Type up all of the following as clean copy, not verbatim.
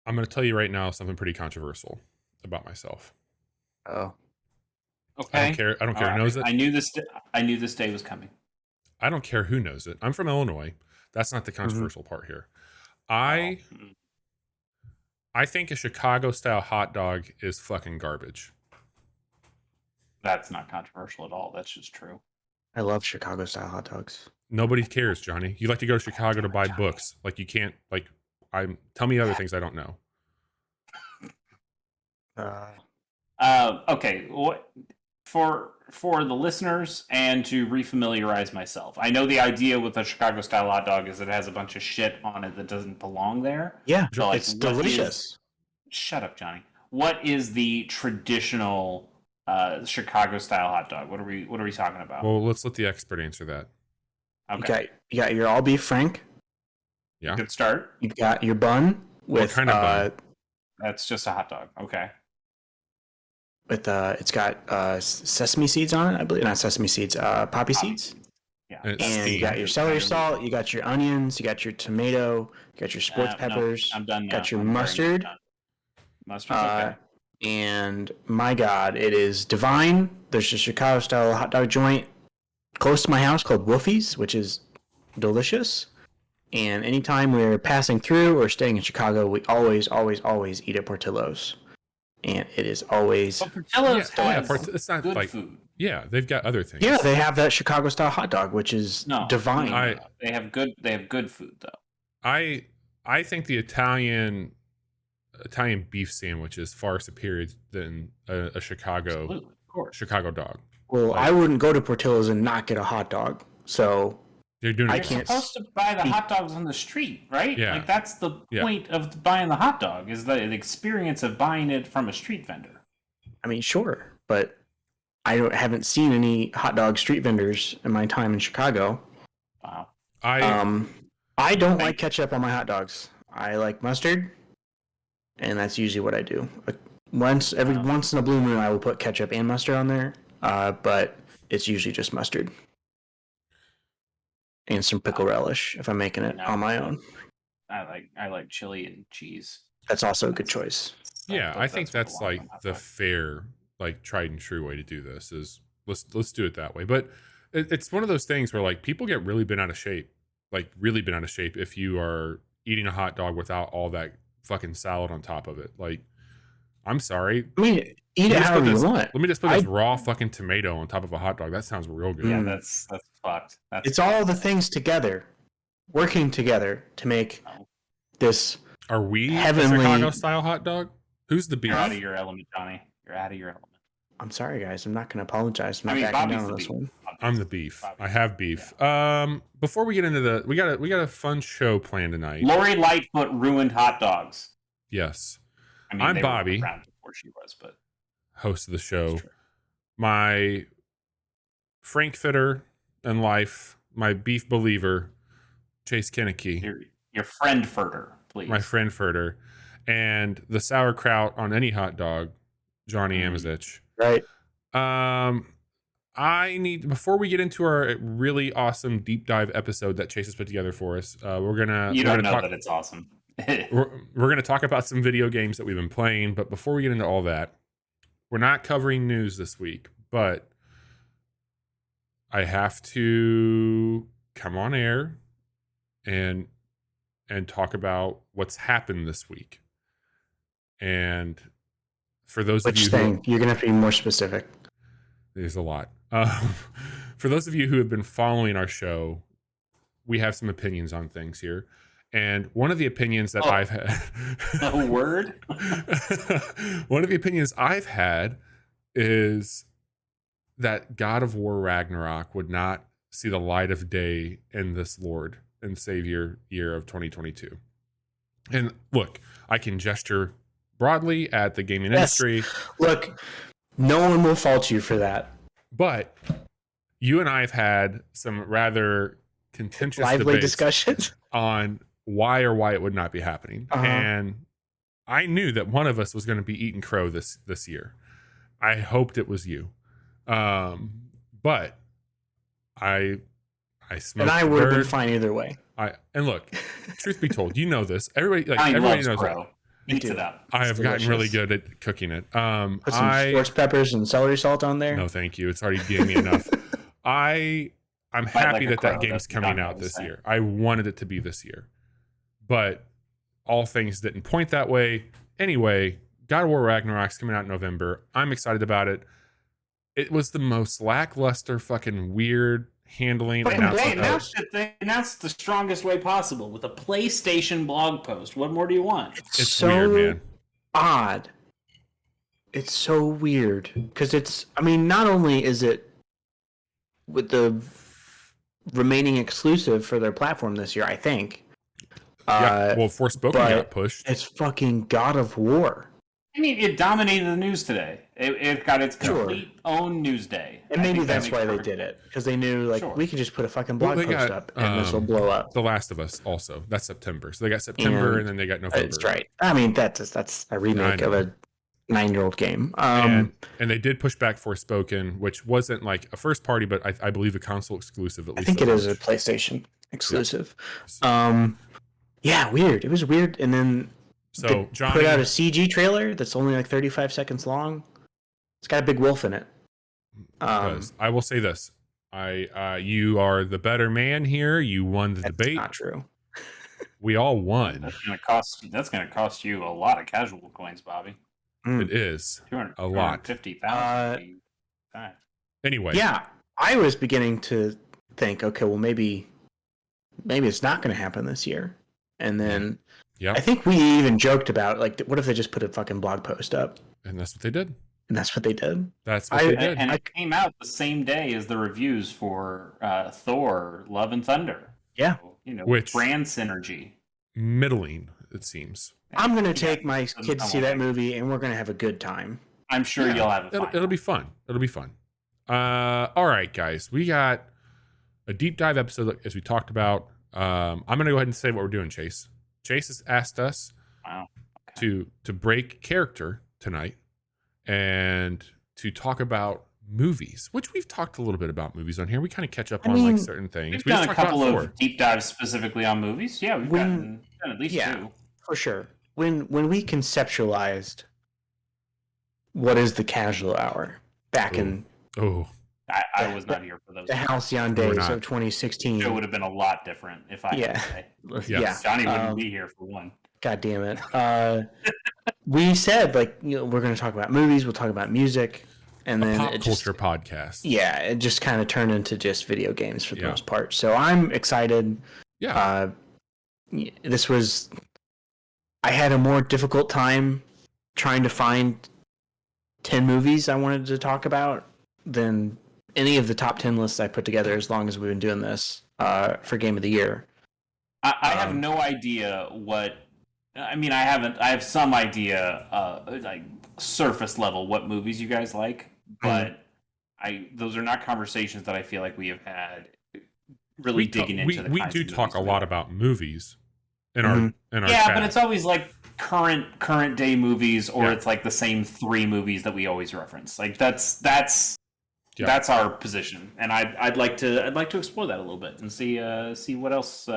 I'm going to tell you right now something pretty controversial about myself. Oh, okay. I don't care. I don't care who knows it. I knew this day was coming. I don't care who knows it. I'm from Illinois. That's not the controversial part here. I think a Chicago style hot dog is fucking garbage. That's not controversial at all. That's just true. I love Chicago style hot dogs. Nobody cares, Johnny. You like to go to Chicago to buy books. Like you can't tell me other things I don't know. Okay. What for the listeners and to refamiliarize myself? I know the idea with a Chicago style hot dog is it has a bunch of shit on it that doesn't belong there. Yeah, So, like, it's delicious. Shut up, Johnny. What is the traditional Chicago style hot dog? What are we talking about? Well, let's let the expert answer that. Okay. You got your all beef Frank. Yeah. Good start. You've got your bun with What kind of bun? That's just a hot dog. Okay. With it's got sesame seeds on it, I believe. Not sesame seeds, poppy seeds. Yeah. And you got your celery salt, you got your onions, you got your tomato, you got your sports peppers. No, I'm done now. Got your mustard. Mustard's okay. And my God, it is divine. There's a Chicago style hot dog joint close to my house called Wolfie's, which is delicious. And anytime we're passing through or staying in Chicago, we always eat at Portillo's. And it is always... But Portillo's has it's not good like food. Yeah, they've got other things. Yeah, they have that Chicago style hot dog, which is divine. No. They have good food though. I think the Italian beef sandwich is far superior than a Chicago dog. Well, I wouldn't go to Portillo's and not get a hot dog. So you're supposed to buy the hot dogs on the street, right? Yeah. Like that's the point of buying the hot dog is the experience of buying it from a street vendor. I mean, sure, but I haven't seen any hot dog street vendors in my time in Chicago. Wow. I don't like ketchup on my hot dogs. I like mustard, and that's usually what I do. Once in a blue moon, I will put ketchup and mustard on there, but it's usually just mustard and some pickle relish if I'm making it on my own. I like chili and cheese. That's also a good choice. Yeah, I think that's like the fair, like tried and true way to do this is let's do it that way. But it's one of those things where like people get really bent out of shape if you are eating a hot dog without all that fucking salad on top of it. Like, I'm sorry. I mean, eat it however you want. Let me just put this raw fucking tomato on top of a hot dog. That sounds real good. Yeah, that's fucked. It's all the things together, working together to make this. Are we heavenly a Chicago style hot dog? Who's the beef? You're out of your element, Johnny. You're out of your element. I'm sorry, guys. I'm not going to apologize. I'm not backing down on this one. I'm the beef. I have beef. Before we get into we got a fun show planned tonight. Lori Lightfoot ruined hot dogs. Yes. I mean, I'm Bobby, before she was, but host of the show. My Frankfurter in life, my beef believer, Chase Kinnicky. Your friend Furter, please. My friend Furter. And the sauerkraut on any hot dog, Johnny Amazich. Right. I need, before we get into our really awesome deep dive episode that Chase has put together for us, we're gonna know that it's awesome. we're gonna talk about some video games that we've been playing, but before we get into all that, we're not covering news this week, but I have to come on air and talk about what's happened this week. And for those of you you're gonna have to be more specific. There's a lot. For those of you who have been following our show, we have some opinions on things here. And one of the opinions that I've had... A word? One of the opinions I've had is that God of War Ragnarok would not see the light of day in this Lord and Savior year of 2022. And look, I can gesture broadly at the gaming industry. Look, no one will fault you for that. But you and I have had some rather contentious lively debates discussions on why it would not be happening. And I knew that one of us was going to be eating crow this year. I hoped it was you. But I smoked. And I would have been fine either way. And look, truth be told, you know this. Everybody knows crow. Eats it up. I have gotten really delicious. good at cooking it. Put some horse peppers and celery salt on there. No, thank you. It's already giving me enough. I'm happy like a that crow, game's that's what coming John out was this saying. year. I wanted it to be this year, but all things didn't point that way. Anyway, God of War Ragnarok's coming out in November. I'm excited about it. It was the most lackluster, fucking weird handling. Fucking announcement blog of- post. They announced the strongest way possible with a PlayStation blog post. What more do you want? It's so weird, man. odd. It's so weird because not only is it with the remaining exclusive for their platform this year, I think. Yeah, well, Forspoken but got pushed. It's fucking God of War. I mean, it dominated the news today. It got its Sure. complete own news day. And I maybe think that that's makes why they perfect did it because they knew Sure. we could just put a fucking Well, blog they post got, up and this will blow up. The Last of Us also. That's September. So they got September and then they got November. That's right. I mean, that's a remake of a 9-year-old game. And they did push back Forspoken, which wasn't like a first party, but I believe a console exclusive. At I least think at it is a launch. PlayStation exclusive. Yeah. Yeah, weird. It was weird, and then So they Johnny put out a CG trailer that's only like 35 seconds long. It's got a big wolf in it. does. I will say this: you are the better man here. You won the That's debate. not true. We all won. That's gonna cost you a lot of casual coins, Bobby. It is a lot. 250,000. Anyway, Yeah, I was beginning to think, okay, well maybe it's not going to happen this year. And then yeah, I think we even joked about like, what if they just put a fucking blog post up? and that's what they did. And that's what they did. That's what they did. And it came out the same day as the reviews for Thor: Love and Thunder. Yeah. So, Which- brand synergy. Middling, it seems. I'm going to take my doesn't kids to sound see that like- movie, and we're going to have a good time. I'm sure Yeah, you'll have a fun It'll be fun. It'll be fun. All right, guys, we got a deep dive episode as we talked about. I'm gonna go ahead and say what we're doing. Chase has asked us Wow. to break character tonight and to talk about movies, which we've talked a little bit about movies on here. We kind of catch up on like certain things. We've done a just talked couple about Thor. of deep dives specifically on movies. Yeah, we've done at least two. For sure. When we conceptualized what is the casual hour back in Oh, I was not here for those. the halcyon We're days not. of 2016. It would have been a lot different if I had to say. Yeah. Johnny wouldn't be here for one. God damn it. We said like we're going to talk about movies, we'll talk about music, and then pop it just culture podcast. yeah, it just kind of turned into just video games for the Yeah. most part. So I'm excited. Yeah. This was I had a more difficult time trying to find 10 movies I wanted to talk about than any of the top 10 lists I put together as long as we've been doing this for Game of the Year. I have no idea what. I mean, I have some idea, like surface level, what movies you guys like, but those are not conversations that I feel like we have had. Really digging into the we kinds do of talk a movies lot we about movies in Mhm. our yeah, chat. but it's always like current day movies, or Yeah. it's like the same three movies that we always reference. Like that's Yeah. our position, and I'd like to explore that a little bit and see what else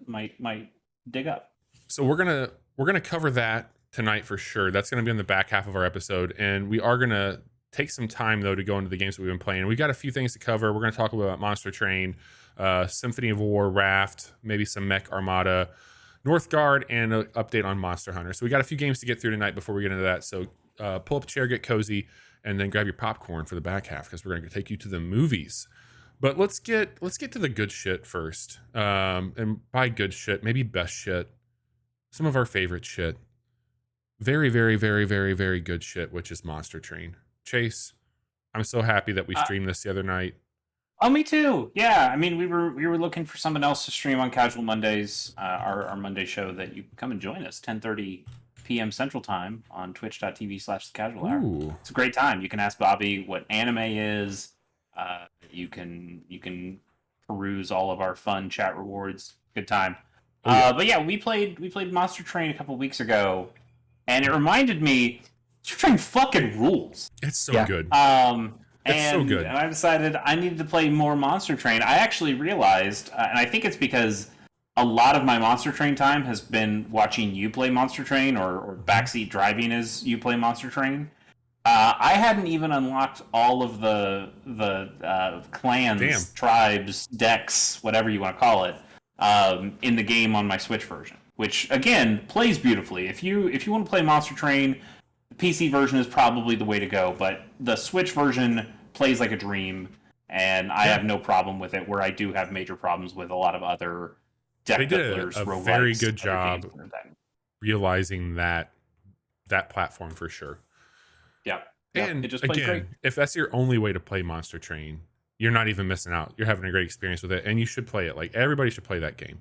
might dig up. So we're gonna cover that tonight for sure. That's gonna be on the back half of our episode, and we are gonna take some time though to go into the games that we've been playing. We got a few things to cover. We're gonna talk about Monster Train, Symphony of War, Raft, maybe some Mech Armada, Northgard, and an update on Monster Hunter. So we got a few games to get through tonight before we get into that. So pull up a chair, get cozy, and then grab your popcorn for the back half because we're gonna take you to the movies. But let's get to the good shit first. And by good shit, maybe best shit. Some of our favorite shit. Very, very, very, very, very good shit, which is Monster Train. Chase, I'm so happy that we streamed this the other night. Oh, me too. Yeah, I mean, we were looking for something else to stream on Casual Mondays, our Monday show that you can come and join us 10:30 p.m. Central Time on twitch.tv/thecasual hour. Ooh. It's a great time. You can ask Bobby what anime is. You can peruse all of our fun chat rewards. Good time. But yeah, we played Monster Train a couple weeks ago, and it reminded me, Monster Train fucking rules. It's so Yeah. good. It's so good. And I decided I needed to play more Monster Train. I actually realized, and I think it's because a lot of my Monster Train time has been watching you play Monster Train or backseat driving as you play Monster Train. I hadn't even unlocked all of the clans, Damn. tribes, decks, whatever you want to call it, in the game on my Switch version. Which again plays beautifully. If you want to play Monster Train, the PC version is probably the way to go. But the Switch version plays like a dream, and I have no problem with it. Where I do have major problems with a lot of other deck They did builders, a roguelikes, very good other job games like that. realizing that platform for sure. Yeah. And it just plays again, great. if that's your only way to play Monster Train, you're not even missing out. You're having a great experience with it, and you should play it. Like everybody should play that game.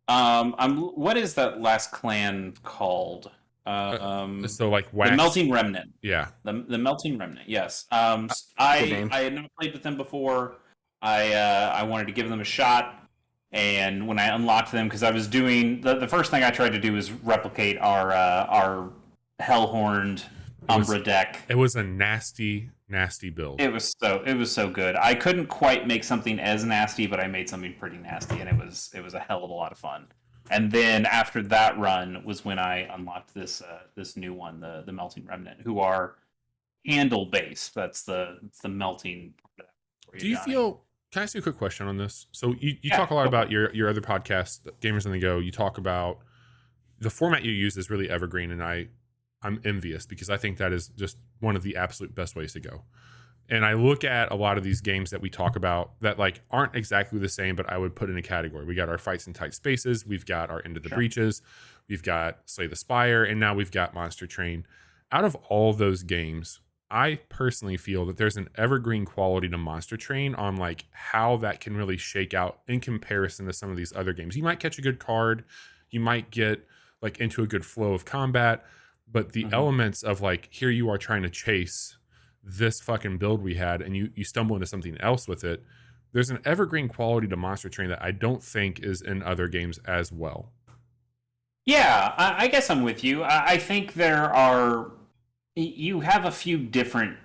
What is that last clan called? So like Wax, The Melting Remnant. yeah. The Melting Remnant. Yes. Good name. I had not played with them before. I wanted to give them a shot, and when I unlocked them, because I was doing the first thing I tried to do was replicate our Hellhorned Umbra deck. It was a nasty build. It was so good. I couldn't quite make something as nasty, but I made something pretty nasty, and it was a hell of a lot of fun. And then after that run was when I unlocked this new one, the Melting Remnant, who are handle based. That's the melting. Do you feel? Can I ask you a quick question on this? So you Yeah, talk a lot go about your other podcast, Gamers on the Go. You talk about the format you use is really evergreen, and I'm envious because I think that is just one of the absolute best ways to go. And I look at a lot of these games that we talk about that like aren't exactly the same, but I would put in a category. We got our Fights in Tight Spaces, we've got our Into the Breaches, we've got Slay the Spire, and now we've got Monster Train. Out of all those games, I personally feel that there's an evergreen quality to Monster Train on like how that can really shake out in comparison to some of these other games. You might catch a good card, you might get like into a good flow of combat, but the elements of like here you are trying to chase this fucking build we had and you stumble into something else with it. There's an evergreen quality to Monster Train that I don't think is in other games as well. Yeah, I guess I'm with you. I think you have a few different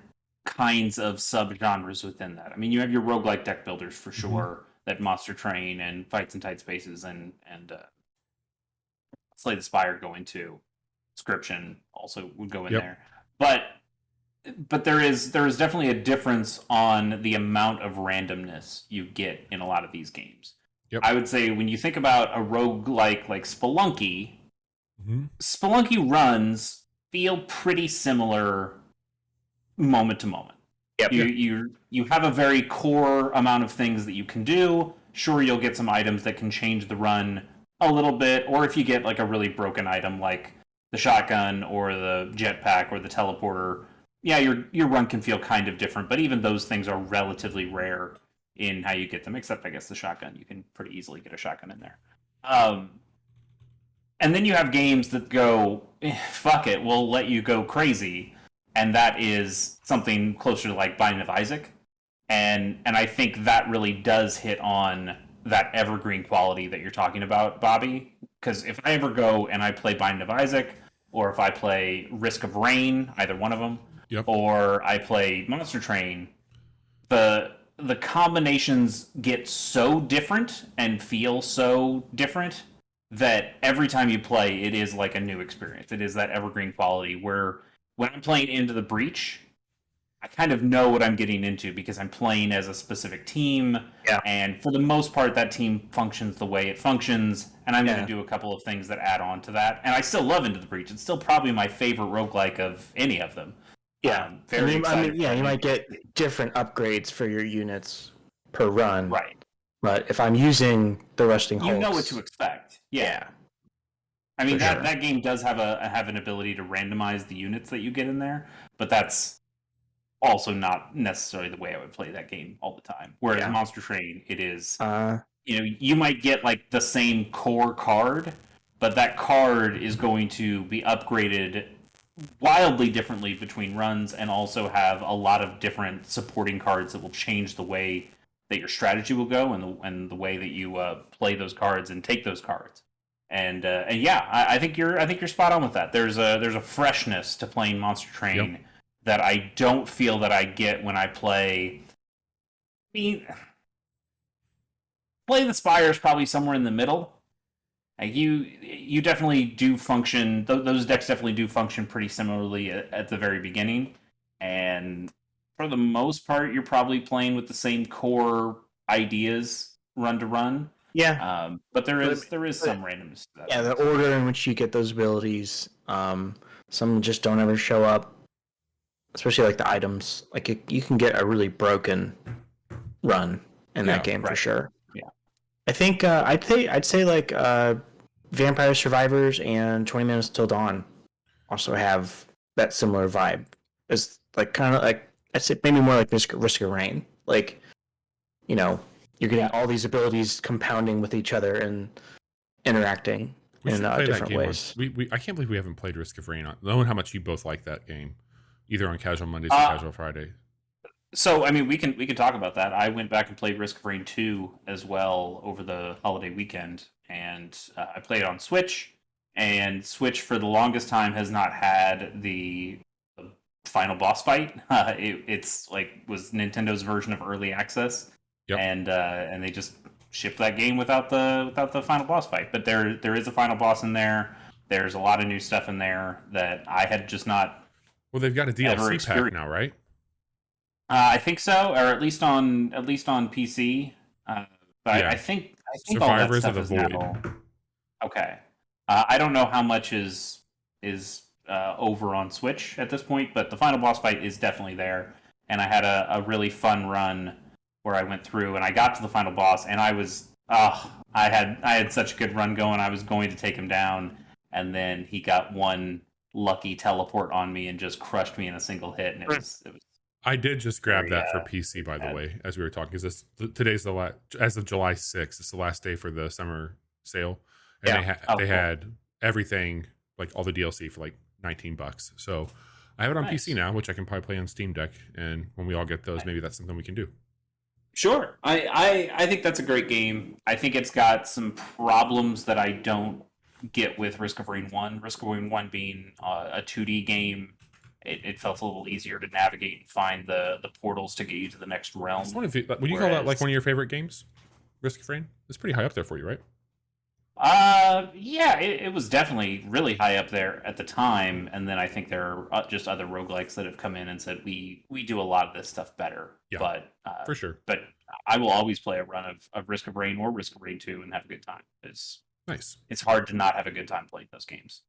kinds of subgenres within that. I mean, you have your roguelike deck builders for sure, that Monster Train and Fights in Tight Spaces and Slay the Spire go into. Inscription also would go in there. But there is definitely a difference on the amount of randomness you get in a lot of these games. Yep. I would say when you think about a roguelike like Spelunky, Spelunky runs feel pretty similar moment to moment. Yep. You have a very core amount of things that you can do. Sure, you'll get some items that can change the run a little bit, or if you get like a really broken item like the shotgun or the jetpack or the teleporter, yeah, your run can feel kind of different, but even those things are relatively rare in how you get them, except I guess the shotgun. You can pretty easily get a shotgun in there. And then you have games that go, fuck it, we'll let you go crazy. And that is something closer to like Binding of Isaac. And I think that really does hit on that evergreen quality that you're talking about, Bobby. Because if I ever go and I play Binding of Isaac, or if I play Risk of Rain, either one of them, or I play Monster Train, the combinations get so different and feel so different that every time you play, it is like a new experience. It is that evergreen quality where when I'm playing Into the Breach, I kind of know what I'm getting into because I'm playing as a specific team. Yeah. And for the most part, that team functions the way it functions. And I'm going to do a couple of things that add on to that. And I still love Into the Breach. It's still probably my favorite roguelike of any of them. Yeah. Very excited. You might get different upgrades for your units per run. Right. But if I'm using the Rusting Hulks, you know what to expect. Yeah. I mean, that game does have an ability to randomize the units that you get in there, but that's also not necessarily the way I would play that game all the time. Whereas Monster Train, it is, you might get like the same core card, but that card is going to be upgraded wildly differently between runs and also have a lot of different supporting cards that will change the way that your strategy will go and the way that you play those cards and take those cards. And yeah, I think you're spot on with that. There's a freshness to playing Monster Train that I don't feel that I get when I play. I mean, Play the Spire is probably somewhere in the middle. Like you definitely do function. Those decks definitely do function pretty similarly at the very beginning, and for the most part, you're probably playing with the same core ideas run to run. Yeah, But there is but some randomness to that. yeah, the order in which you get those abilities, some just don't ever show up, especially like the items. Like you can get a really broken run in that game for sure. Yeah, I think I'd say like Vampire Survivors and 20 Minutes Till Dawn also have that similar vibe. It's like kind of like I'd say maybe more like Risk of Rain. Like, you know, you're getting all these abilities compounding with each other and interacting in different ways. We I can't believe we haven't played Risk of Rain. Knowing how much you both like that game, either on Casual Mondays or Casual Friday. So I mean, we can talk about that. I went back and played Risk of Rain 2 as well over the holiday weekend, and I played it on Switch. And Switch for the longest time has not had the final boss fight. It's like was Nintendo's version of early access, and they just shipped that game without the final boss fight. But there is a final boss in there. There's a lot of new stuff in there that I had just not. Well, they've got a DLC pack now, right? I think so, or at least on PC. But yeah. I think Survivors all that of stuff the is Void. now. Okay, I don't know how much is over on Switch at this point, but the final boss fight is definitely there, and I had a really fun run where I went through and I got to the final boss, and I was I had such a good run going. I was going to take him down, and then he got one lucky teleport on me and just crushed me in a single hit, and it was. I did just grab that for PC, by the way, as we were talking, because today's the last, as of July 6th, it's the last day for the summer sale, and they had everything, like all the DLC for like $19. So I have it on PC now, which I can probably play on Steam Deck, and when we all get those, maybe that's something we can do. Sure, I think that's a great game. I think it's got some problems that I don't get with Risk of Rain 1. Risk of Rain 1 being a 2D game. It felt a little easier to navigate and find the portals to get you to the next realm. Would you call that like one of your favorite games? Risk of Rain? It's pretty high up there for you, right? Yeah, it was definitely really high up there at the time, and then I think there are just other roguelikes that have come in and said we do a lot of this stuff better. Yeah, but for sure. But I will always play a run of Risk of Rain or Risk of Rain 2 and have a good time. It's nice. It's hard to not have a good time playing those games.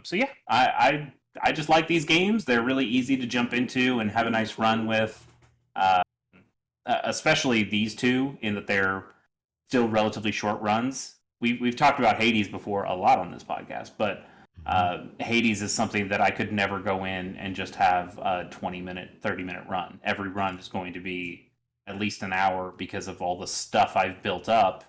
So yeah, I just like these games. They're really easy to jump into and have a nice run with. Especially these two, in that they're still relatively short runs. We've talked about Hades before a lot on this podcast, but Hades is something that I could never go in and just have a 20-minute, 30-minute run. Every run is going to be at least an hour because of all the stuff I've built up.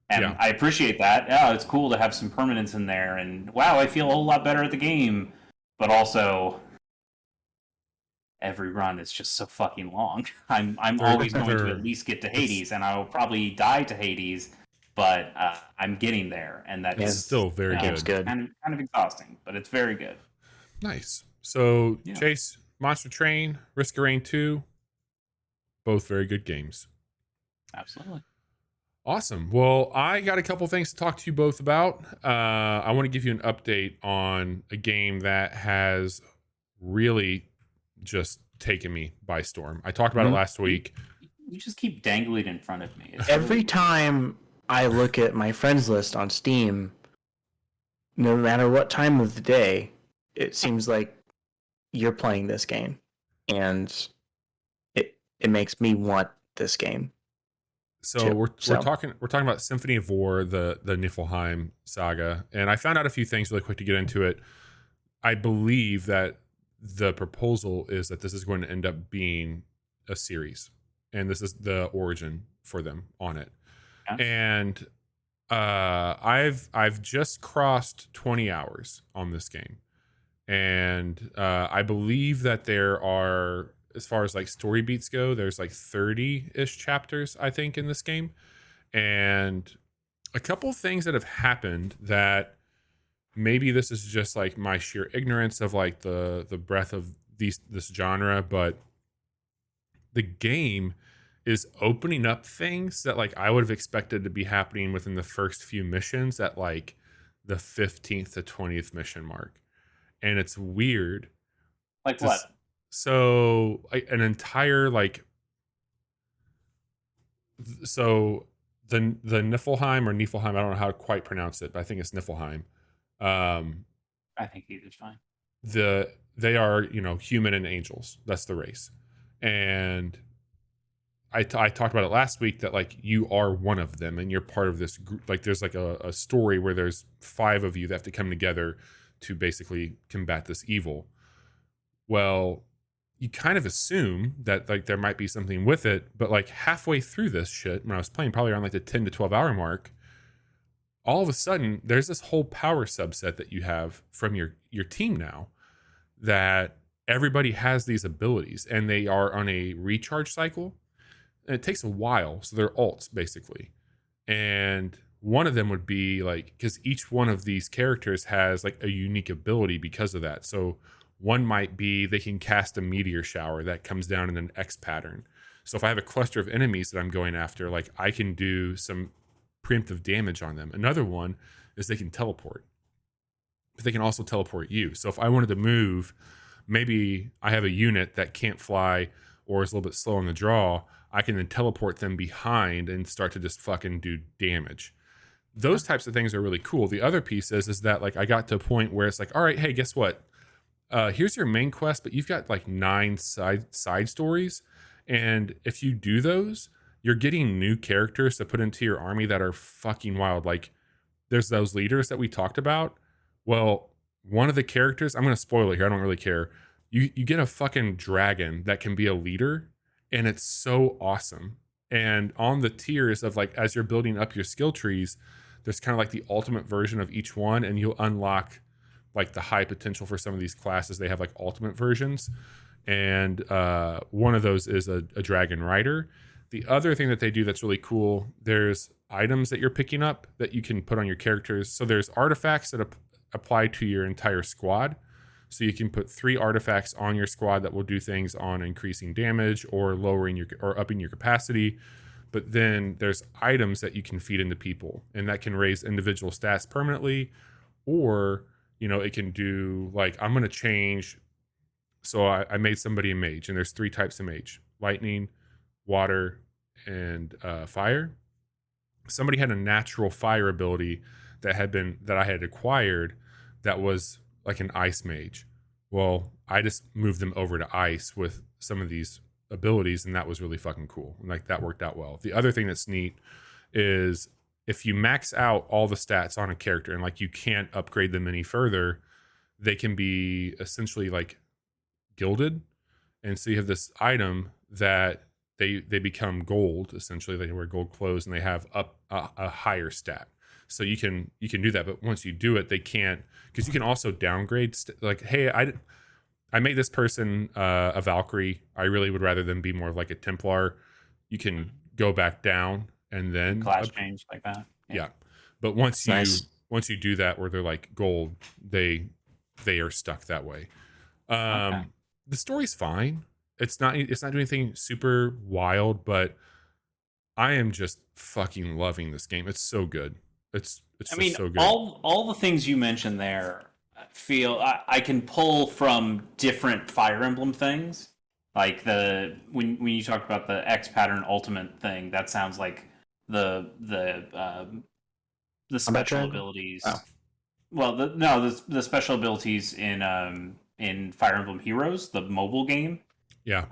And I appreciate that. Yeah, it's cool to have some permanence in there, and wow, I feel a whole lot better at the game. But also, every run is just so fucking long. I'm always going to at least get to Hades, and I will probably die to Hades, but I'm getting there, and that is still very good. Kind of exhausting, but it's very good. Nice. So Chase, Monster Train, Risk of Rain 2, both very good games. Absolutely. Awesome. Well, I got a couple things to talk to you both about. I want to give you an update on a game that has really just taken me by storm. I talked about it last week. You just keep dangling in front of me. Every time I look at my friends list on Steam, no matter what time of the day, it seems like you're playing this game, and it makes me want this game. So we're talking about Symphony of War, the Niflheim saga, and I found out a few things really quick to get into it. I believe that the proposal is that this is going to end up being a series, and this is the origin for them on it. Yeah. And I've just crossed 20 hours on this game, and I believe that there are, as far as like story beats go, there's like 30-ish chapters, I think, in this game. And a couple things that have happened that maybe this is just like my sheer ignorance of like the breadth of this genre, but the game is opening up things that like I would have expected to be happening within the first few missions at like the 15th to 20th mission mark. And it's weird. Like what? So like an entire like so the Niflheim or Niflheim, I don't know how to quite pronounce it, but I think it's Niflheim. I think either's fine. They are, you know, human and angels. That's the race. And I talked about it last week that like you are one of them and you're part of this group. Like there's like a story where there's 5 of you that have to come together to basically combat this evil. Well, you kind of assume that like there might be something with it, but like halfway through this shit, when I was playing, probably around like the 10 to 12 hour mark, all of a sudden there's this whole power subset that you have from your team now, that everybody has these abilities and they are on a recharge cycle, and it takes a while. So they're alts basically. And one of them would be like, because each one of these characters has like a unique ability because of that. So one might be they can cast a meteor shower that comes down in an X pattern. So if I have a cluster of enemies that I'm going after, like I can do some preemptive damage on them. Another one is they can teleport, but they can also teleport you. So if I wanted to move, maybe I have a unit that can't fly or is a little bit slow on the draw, I can then teleport them behind and start to just fucking do damage. Those types of things are really cool. The other piece is that like I got to a point where it's like, all right, hey, guess what? Here's your main quest, but you've got like 9 side stories. And if you do those, you're getting new characters to put into your army that are fucking wild. Like there's those leaders that we talked about. Well, one of the characters, I'm going to spoil it here, I don't really care. You get a fucking dragon that can be a leader, and it's so awesome. And on the tiers of like, as you're building up your skill trees, there's kind of like the ultimate version of each one, and you'll unlock like the high potential for some of these classes. They have like ultimate versions, and one of those is a dragon rider. The other thing that they do that's really cool, there's items that you're picking up that you can put on your characters. So there's artifacts that apply to your entire squad. So you can put 3 artifacts on your squad that will do things on increasing damage or lowering your or upping your capacity. But then there's items that you can feed into people, and that can raise individual stats permanently, or you know, it can do like, I'm going to change. So I made somebody a mage, and there's 3 types of mage: lightning, water, and fire. Somebody had a natural fire ability that I had acquired that was like an ice mage. Well, I just moved them over to ice with some of these abilities, and that was really fucking cool. And like that worked out well. The other thing that's neat is if you max out all the stats on a character and like you can't upgrade them any further, they can be essentially like gilded. And so you have this item that they become gold, essentially. They wear gold clothes and they have up a higher stat. So you can do that, but once you do it, they can't, because you can also downgrade. Like, hey, I made this person a Valkyrie. I really would rather them be more like a Templar. You can go back down and then Class change like that. Yeah. But once That's you do that, where they're like gold, they are stuck that way. Okay. The story's fine. It's not doing anything super wild, but I am just fucking loving this game. It's so good. It's I mean, so good. all the things you mentioned there feel I can pull from different Fire Emblem things. Like when you talked about the X pattern ultimate thing, that sounds like the special abilities. Oh. Well, the special abilities in Fire Emblem Heroes, the mobile game. Yeah.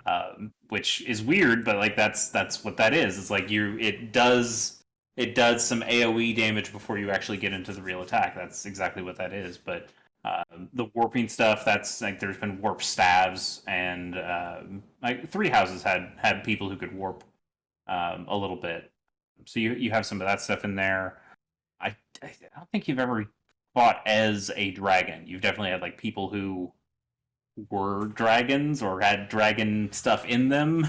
Which is weird, but like that's what that is. It's like it does some AOE damage before you actually get into the real attack. That's exactly what that is. But the warping stuff, that's like there's been warp staves, and like Three Houses had people who could warp a little bit. So you have some of that stuff in there. I don't think you've ever fought as a dragon. You've definitely had like people who were dragons or had dragon stuff in them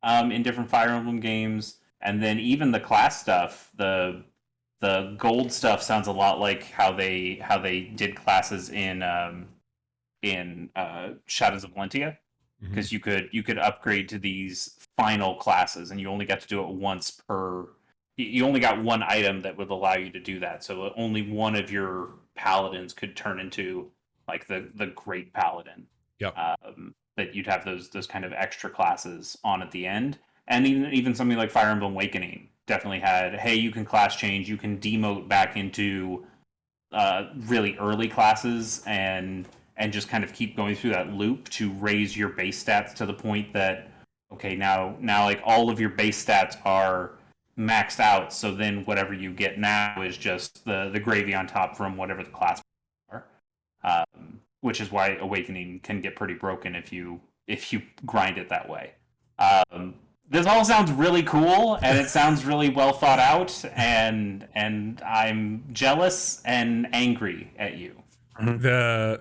in different Fire Emblem games. And then even the class stuff, the gold stuff sounds a lot like how they did classes in Shadows of Valentia. because you could upgrade to these final classes, and you only got to do it once per. You only got one item that would allow you to do that, so only one of your paladins could turn into like the great paladin. Yep. But you'd have those kind of extra classes on at the end, and even something like Fire Emblem Awakening definitely had. Hey, you can class change, you can demote back into really early classes, and just kind of keep going through that loop to raise your base stats to the point that okay, now like all of your base stats are maxed out, so then whatever you get now is just the gravy on top from whatever the class are. Which is why Awakening can get pretty broken if you grind it that way. This all sounds really cool, and it sounds really well thought out, and I'm jealous and angry at you. On their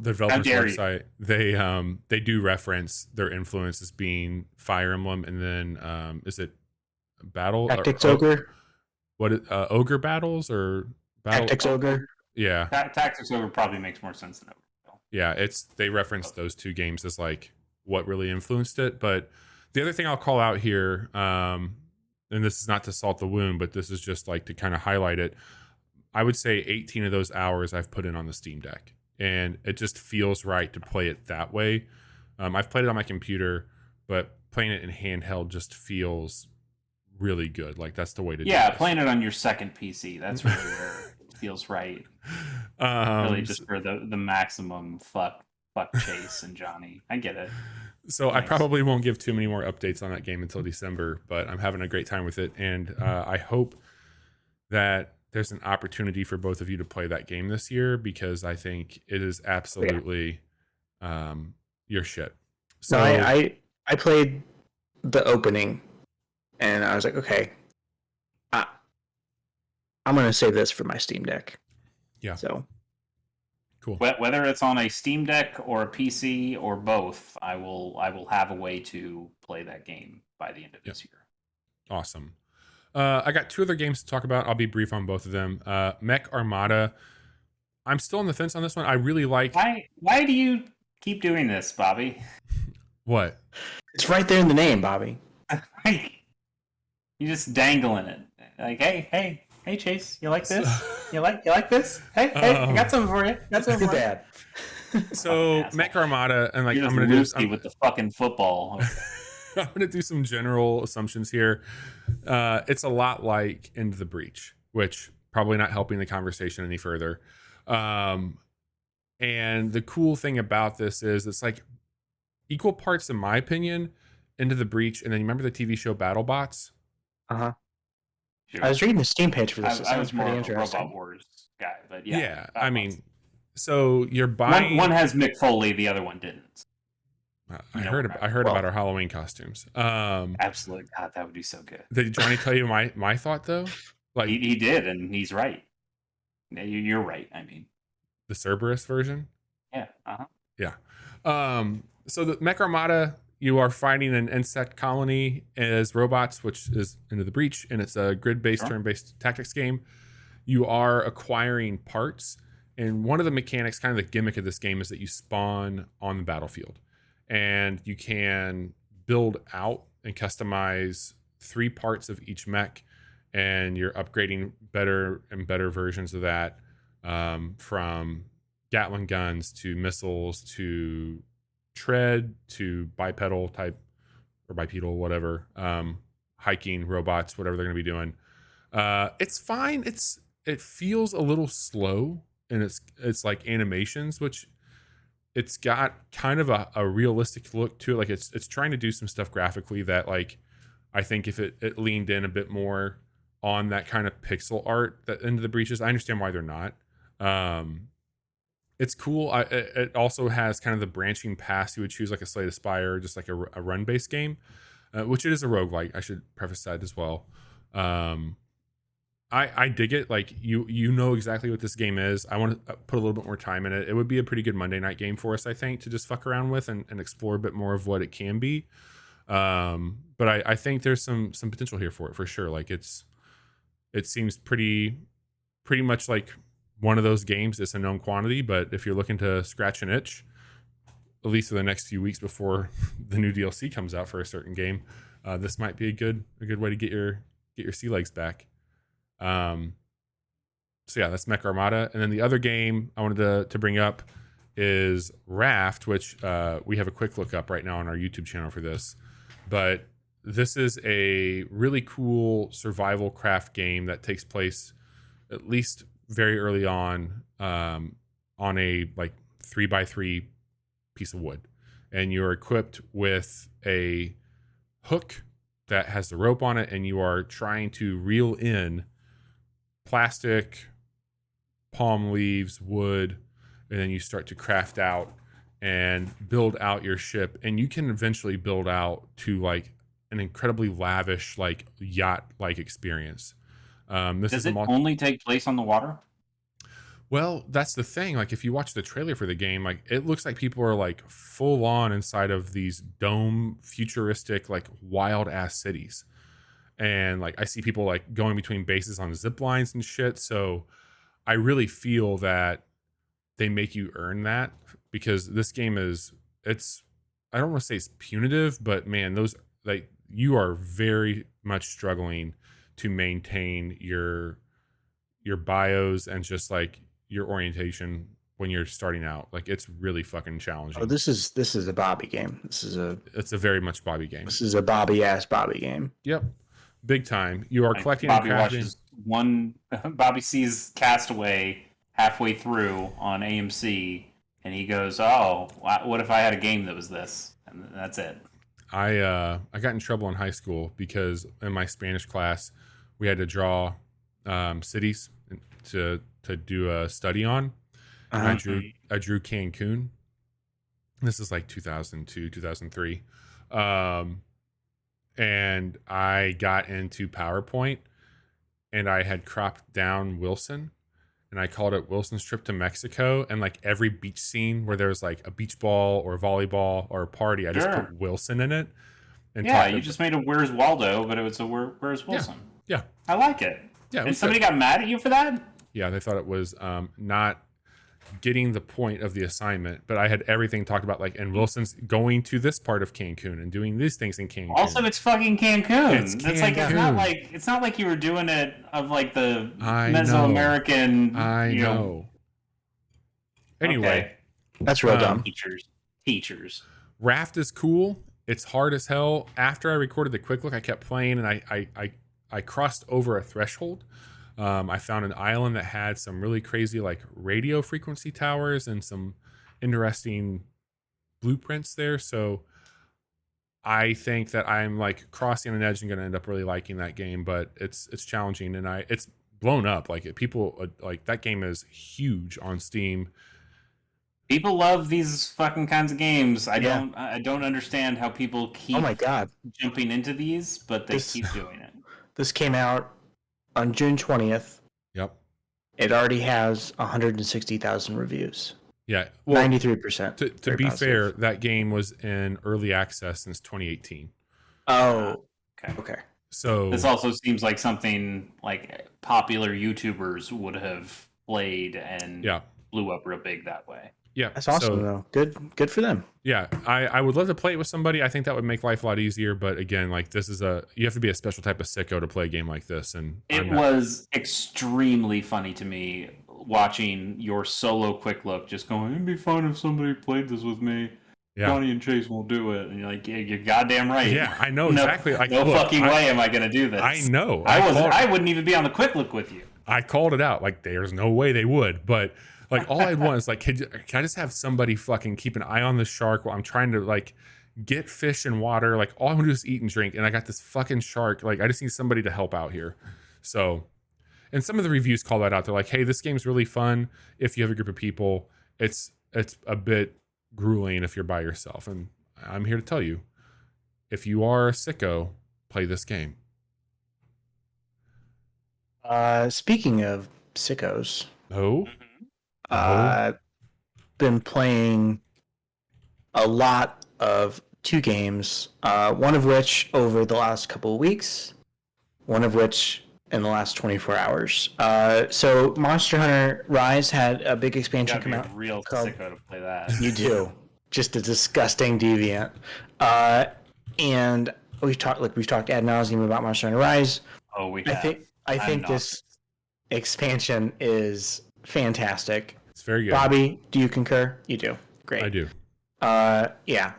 developers website, they do reference their influence as being Fire Emblem, and then is it Battle Tactics Ogre? What Ogre Battles or Tactics Ogre? Yeah, Tactics Ogre probably makes more sense than Ogre. Yeah, they reference those two games as like what really influenced it. But the other thing I'll call out here, and this is not to salt the wound, but this is just like to kind of highlight it. I would say 18 of those hours I've put in on the Steam Deck, and it just feels right to play it that way. I've played it on my computer, but playing it in handheld just feels really good. Like that's the way to do it. Yeah, playing it on your second PC, that's really where it feels right. Really just for the maximum fuck Chase and Johnny. I get it. So nice. I probably won't give too many more updates on that game until December, but I'm having a great time with it, and I hope that there's an opportunity for both of you to play that game this year, because I think it is absolutely your shit. So I played the opening, and I was like, okay, I'm going to save this for my Steam Deck. Yeah. So cool. Whether it's on a Steam Deck or a PC or both, I will have a way to play that game by the end of this year. Awesome. I got two other games to talk about. I'll be brief on both of them. Mech Armada. I'm still on the fence on this one. I really like. Why do you keep doing this, Bobby? What? It's right there in the name, Bobby. You just dangling it. Like, hey, Chase, you like this? You like this? Hey, I got something for you. Got something for you. So Mech Armada, and like I'm gonna do with the fucking football. I'm gonna do some general assumptions here. It's a lot like Into the Breach, which probably not helping the conversation any further. And the cool thing about this is it's like equal parts, in my opinion, Into the Breach, and then you remember the TV show BattleBots? Uh-huh. Sure. I was reading the Steam page for this. I was more of a Robot Wars guy, but yeah. Yeah, I mean, so you're buying. One has Mick Foley, the other one didn't. I heard about our Halloween costumes. Absolutely, God, that would be so good. Did Johnny tell you my thought though? Like he did, and he's right. You're right. I mean, the Cerberus version. Yeah. Uh-huh. Yeah. So the Mech Armada, you are fighting an insect colony as robots, which is Into the Breach, and it's a grid-based, turn-based tactics game. You are acquiring parts, and one of the mechanics, kind of the gimmick of this game, is that you spawn on the battlefield, and you can build out and customize 3 parts of each mech, and you're upgrading better and better versions of that, from Gatling guns to missiles to tread to bipedal type or bipedal, whatever, hiking robots, whatever they're going to be doing. It's fine. It feels a little slow, and it's like animations, which it's got kind of a realistic look to it. Like it's trying to do some stuff graphically that, like, I think if it leaned in a bit more on that kind of pixel art that Into the Breaches, I understand why they're not. It's cool. It also has kind of the branching paths you would choose, like a Slay the Spire, just like a run-based game, which it is a roguelike. I should preface that as well. I dig it. Like you know exactly what this game is. I want to put a little bit more time in it. It would be a pretty good Monday night game for us, I think, to just fuck around with and explore a bit more of what it can be. But I think there's some potential here for it, for sure. Like it seems pretty much like one of those games. It's a known quantity, but if you're looking to scratch an itch, at least for the next few weeks before the new DLC comes out for a certain game, this might be a good way to get your sea legs back. So yeah, that's Mech Armada. And then the other game I wanted to bring up is Raft, which we have a quick look up right now on our YouTube channel for this. But this is a really cool survival craft game that takes place at least very early on a like 3x3 piece of wood. And you're equipped with a hook that has the rope on it, and you are trying to reel in plastic, palm leaves, wood, and then you start to craft out and build out your ship. And you can eventually build out to like an incredibly lavish, like yacht like experience. Does it only take place on the water? Well, that's the thing. Like, if you watch the trailer for the game, like, it looks like people are like full on inside of these dome, futuristic, like wild ass cities. And like, I see people like going between bases on zip lines and shit. So I really feel that they make you earn that, because this game I don't want to say it's punitive, but man, those, like, you are very much struggling to maintain your bios and just like your orientation when you're starting out. Like, it's really fucking challenging. Oh, this is a Bobby game. It's a very much Bobby game. This is a Bobby game. Yep. Big time. You are collecting Bobby and crafting. watches Bobby sees Castaway halfway through on AMC, and he goes, "Oh, what if I had a game that was this?" And that's it. I got in trouble in high school because in my Spanish class we had to draw cities to do a study on. And I drew Cancun. This is like 2002, 2003. And I got into PowerPoint, and I had cropped down Wilson, and I called it Wilson's Trip to Mexico. And like every beach scene where there was like a beach ball or volleyball or a party, I just put Wilson in it. And you just made a Where's Waldo, but it was a Where's Wilson. Yeah. I like it. Yeah. And somebody got mad at you for that? Yeah, they thought it was not getting the point of the assignment, but I had everything talked about, like, and Wilson's going to this part of Cancun and doing these things in Cancun. Also, it's fucking Cancun. It's Like it's not like you were doing it of like the Mesoamerican. I know. Anyway, okay. That's real dumb. Teachers. Raft is cool. It's hard as hell. After I recorded the quick look, I kept playing, and I crossed over a threshold. I found an island that had some really crazy like radio frequency towers and some interesting blueprints there. So I think that I'm like crossing an edge and going to end up really liking that game, but it's challenging, and it's blown up. Like, people like, that game is huge on Steam. People love these fucking kinds of games. I don't understand how people keep jumping into these, but they keep doing it. This came out on June 20th. Yep. It already has 160,000 reviews. Yeah. Well, 93%. To be fair, that game was in early access since 2018. Oh, okay. So this also seems like something like popular YouTubers would have played and blew up real big that way. Yeah. That's awesome, though. Good for them. Yeah. I would love to play it with somebody. I think that would make life a lot easier. But again, like, you have to be a special type of sicko to play a game like this. And it was extremely funny to me watching your solo quick look, just going, it'd be fun if somebody played this with me. Yeah. Johnny and Chase won't do it. And you're like, yeah, you're goddamn right. Yeah, I know exactly. No fucking way am I going to do this. I know. I wouldn't even be on the quick look with you. I called it out. Like, there's no way they would. But like, all I want is like, can I just have somebody fucking keep an eye on the shark while I'm trying to like get fish and water? Like, all I want to do is eat and drink, and I got this fucking shark. Like, I just need somebody to help out here. So, and some of the reviews call that out. They're like, hey, this game's really fun if you have a group of people. It's a bit grueling if you're by yourself. And I'm here to tell you, if you are a sicko, play this game. Speaking of sickos. Oh. I've been playing a lot of two games, one of which over the last couple of weeks, one of which in the last 24 hours. So Monster Hunter Rise had a big expansion come out. Real sicko to play that. You do. just a disgusting deviant. And we've talked ad nauseum about Monster Hunter Rise. Oh, we I have. think this expansion is fantastic. It's very good. Bobby, do you concur? You do. Great. I do. Yeah,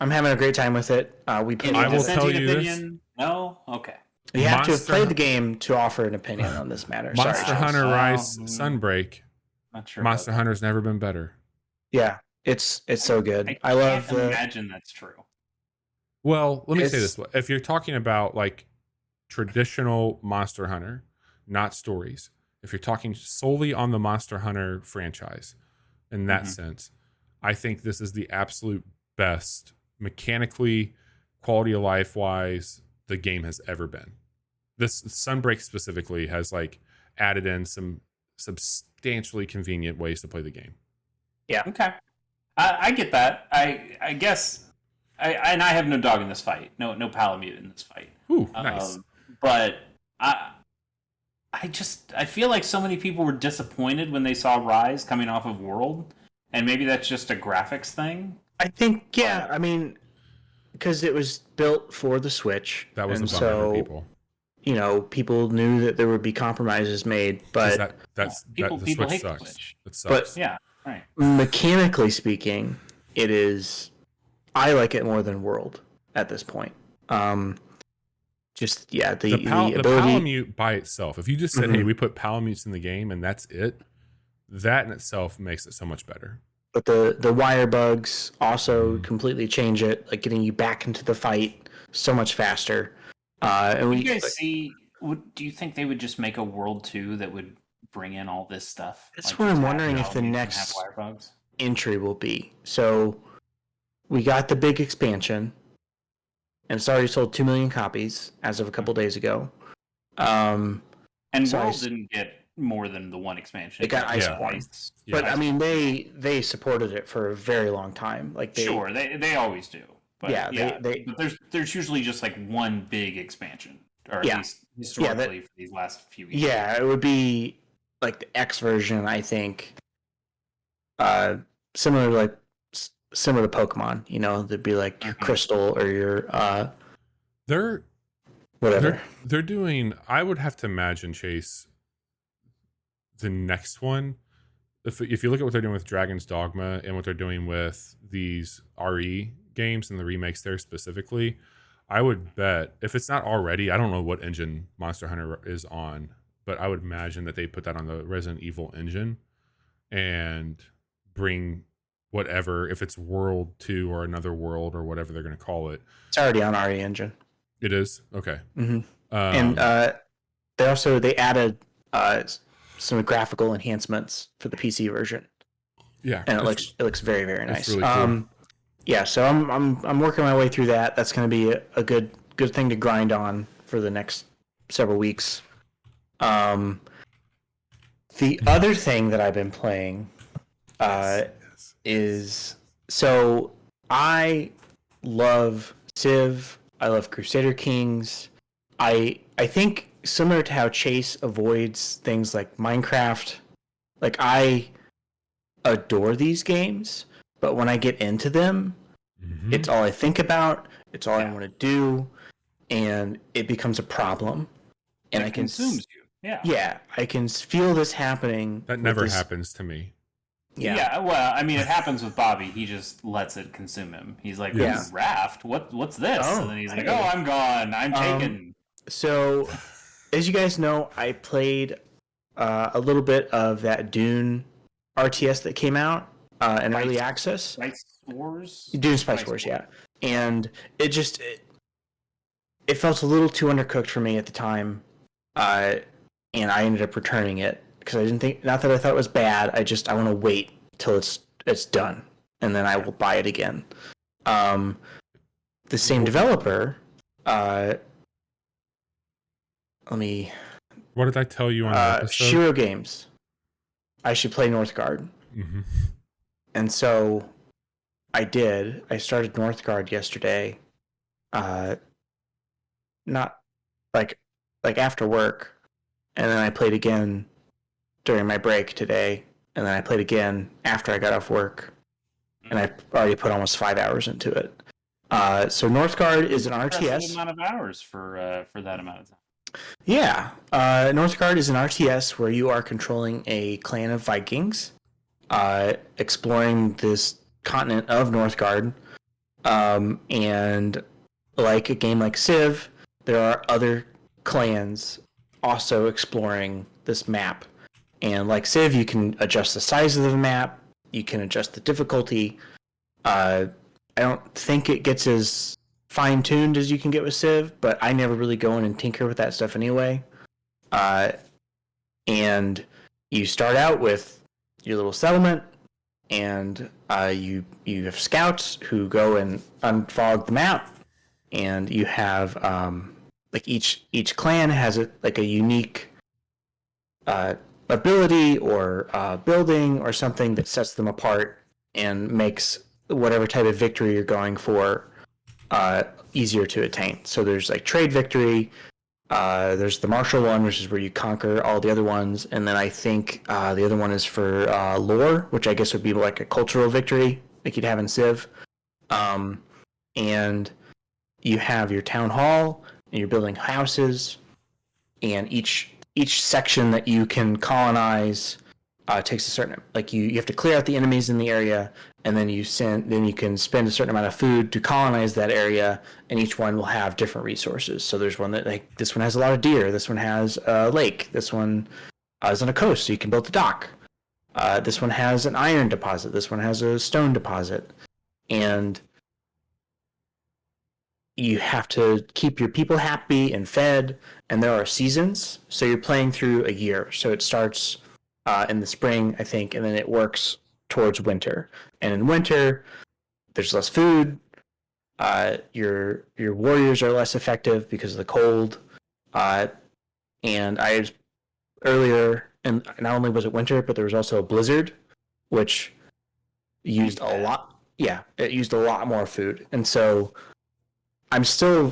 I'm having a great time with it. We played. I will tell you this. No, okay. You have to have Monster played the game to offer an opinion on this matter. Monster Sorry, Hunter Well, Rise Sunbreak. Not sure. Monster Hunter's never been better. Yeah, it's so good. I love can't the. imagine that's true. Well, let me say this: if you're talking about like traditional Monster Hunter, not stories, if you're talking solely on the Monster Hunter franchise, in that sense, I think this is the absolute best mechanically, quality of life wise, the game has ever been. This Sunbreak specifically has like added in some substantially convenient ways to play the game. Yeah. Okay. I get that. I guess. I have no dog in this fight. No Palamute in this fight. Ooh, nice. But I feel like so many people were disappointed when they saw Rise coming off of World, and maybe that's just a graphics thing. I think, yeah. I mean, because it was built for the Switch, That was and a bummer for so people. People knew that there would be compromises made, but The People Switch hate sucks. Switch. It sucks. But Yeah, right. mechanically speaking, it is. I like it more than World at this point. Just the ability. Palamute by itself. If you just said, "Hey, we put Palamutes in the game," and that's it, that in itself makes it so much better. But the wire bugs also completely change it, like getting you back into the fight so much faster. And you guys see? Do you think they would just make a World 2 that would bring in all this stuff? That's what I'm wondering if the next entry will be. So we got the big expansion, and it's already sold 2 million copies as of a couple days ago. And World didn't get more than the one expansion. It got Iceborne. But I mean, they supported it for a very long time. Like they always do. But but there's usually just like one big expansion, or at least historically for these last few years. Yeah, it would be like the X version, I think. Similar to Pokemon, there'd be like your Crystal or your whatever. They're doing. I would have to imagine, Chase, the next one. If you look at what they're doing with Dragon's Dogma and what they're doing with these RE games and the remakes there specifically, I would bet, if it's not already, I don't know what engine Monster Hunter is on, but I would imagine that they put that on the Resident Evil engine and bring whatever, if it's World 2 or another world or whatever they're going to call it. It's already on RE engine. It is? Okay. Mm-hmm. And they added some graphical enhancements for the PC version. Yeah. And it looks very, very nice. Really cool. Yeah, so I'm working my way through that. That's going to be a good thing to grind on for the next several weeks. The other thing that I've been playing is, so I love Civ. I love Crusader Kings. I think similar to how Chase avoids things like Minecraft, like I adore these games, but when I get into them, it's all I think about, it's all I want to do, and it becomes a problem. And it consumes you. Yeah, I can feel this happening. That never happens to me. Yeah, well, I mean, it happens with Bobby. He just lets it consume him. He's like, Raft? What's this? And then he's like, I'm gone. I'm taken. So, as you guys know, I played a little bit of that Dune RTS that came out in early access. Spice Wars? Dune Spice Wars, yeah. And it felt a little too undercooked for me at the time. And I ended up returning it. Because I didn't think, not that I thought it was bad, I want to wait till it's done, and then I will buy it again. The same developer, What did I tell you on the episode? Shiro Games. I should play Northgard. Mm-hmm. And so I did. I started Northgard yesterday. Not like after work, and then I played again during my break today, and then I played again after I got off work. and I've already put almost 5 hours into it. So Northgard is an Impressive RTS. amount of hours for that amount of time. Yeah, Northgard is an RTS where you are controlling a clan of Vikings, exploring this continent of Northgard, and like a game like Civ, there are other clans also exploring this map. And like Civ, you can adjust the size of the map, you can adjust the difficulty. I don't think it gets as fine tuned as you can get with Civ, but I never really go in and tinker with that stuff anyway. And you start out with your little settlement, and you have scouts who go and unfog the map, and you have like each clan has a unique ability or building or something that sets them apart and makes whatever type of victory you're going for easier to attain. So there's like trade victory. There's the martial one, which is where you conquer all the other ones, and then I think the other one is for lore, which I guess would be like a cultural victory, like you'd have in Civ. And you have your town hall, and you're building houses, and each section that you can colonize takes a certain, like you have to clear out the enemies in the area, and then you can spend a certain amount of food to colonize that area, and each one will have different resources. So there's one that, like, this one has a lot of deer, this one has a lake, this one is on a coast, so you can build a dock. This one has an iron deposit, this one has a stone deposit, and you have to keep your people happy and fed, and there are seasons, so you're playing through a year. So it starts in the spring, I think, and then it works towards winter. And in winter, there's less food. Your warriors are less effective because of the cold. And earlier, and not only was it winter, but there was also a blizzard, which used a lot. Yeah, it used a lot more food, and so I'm still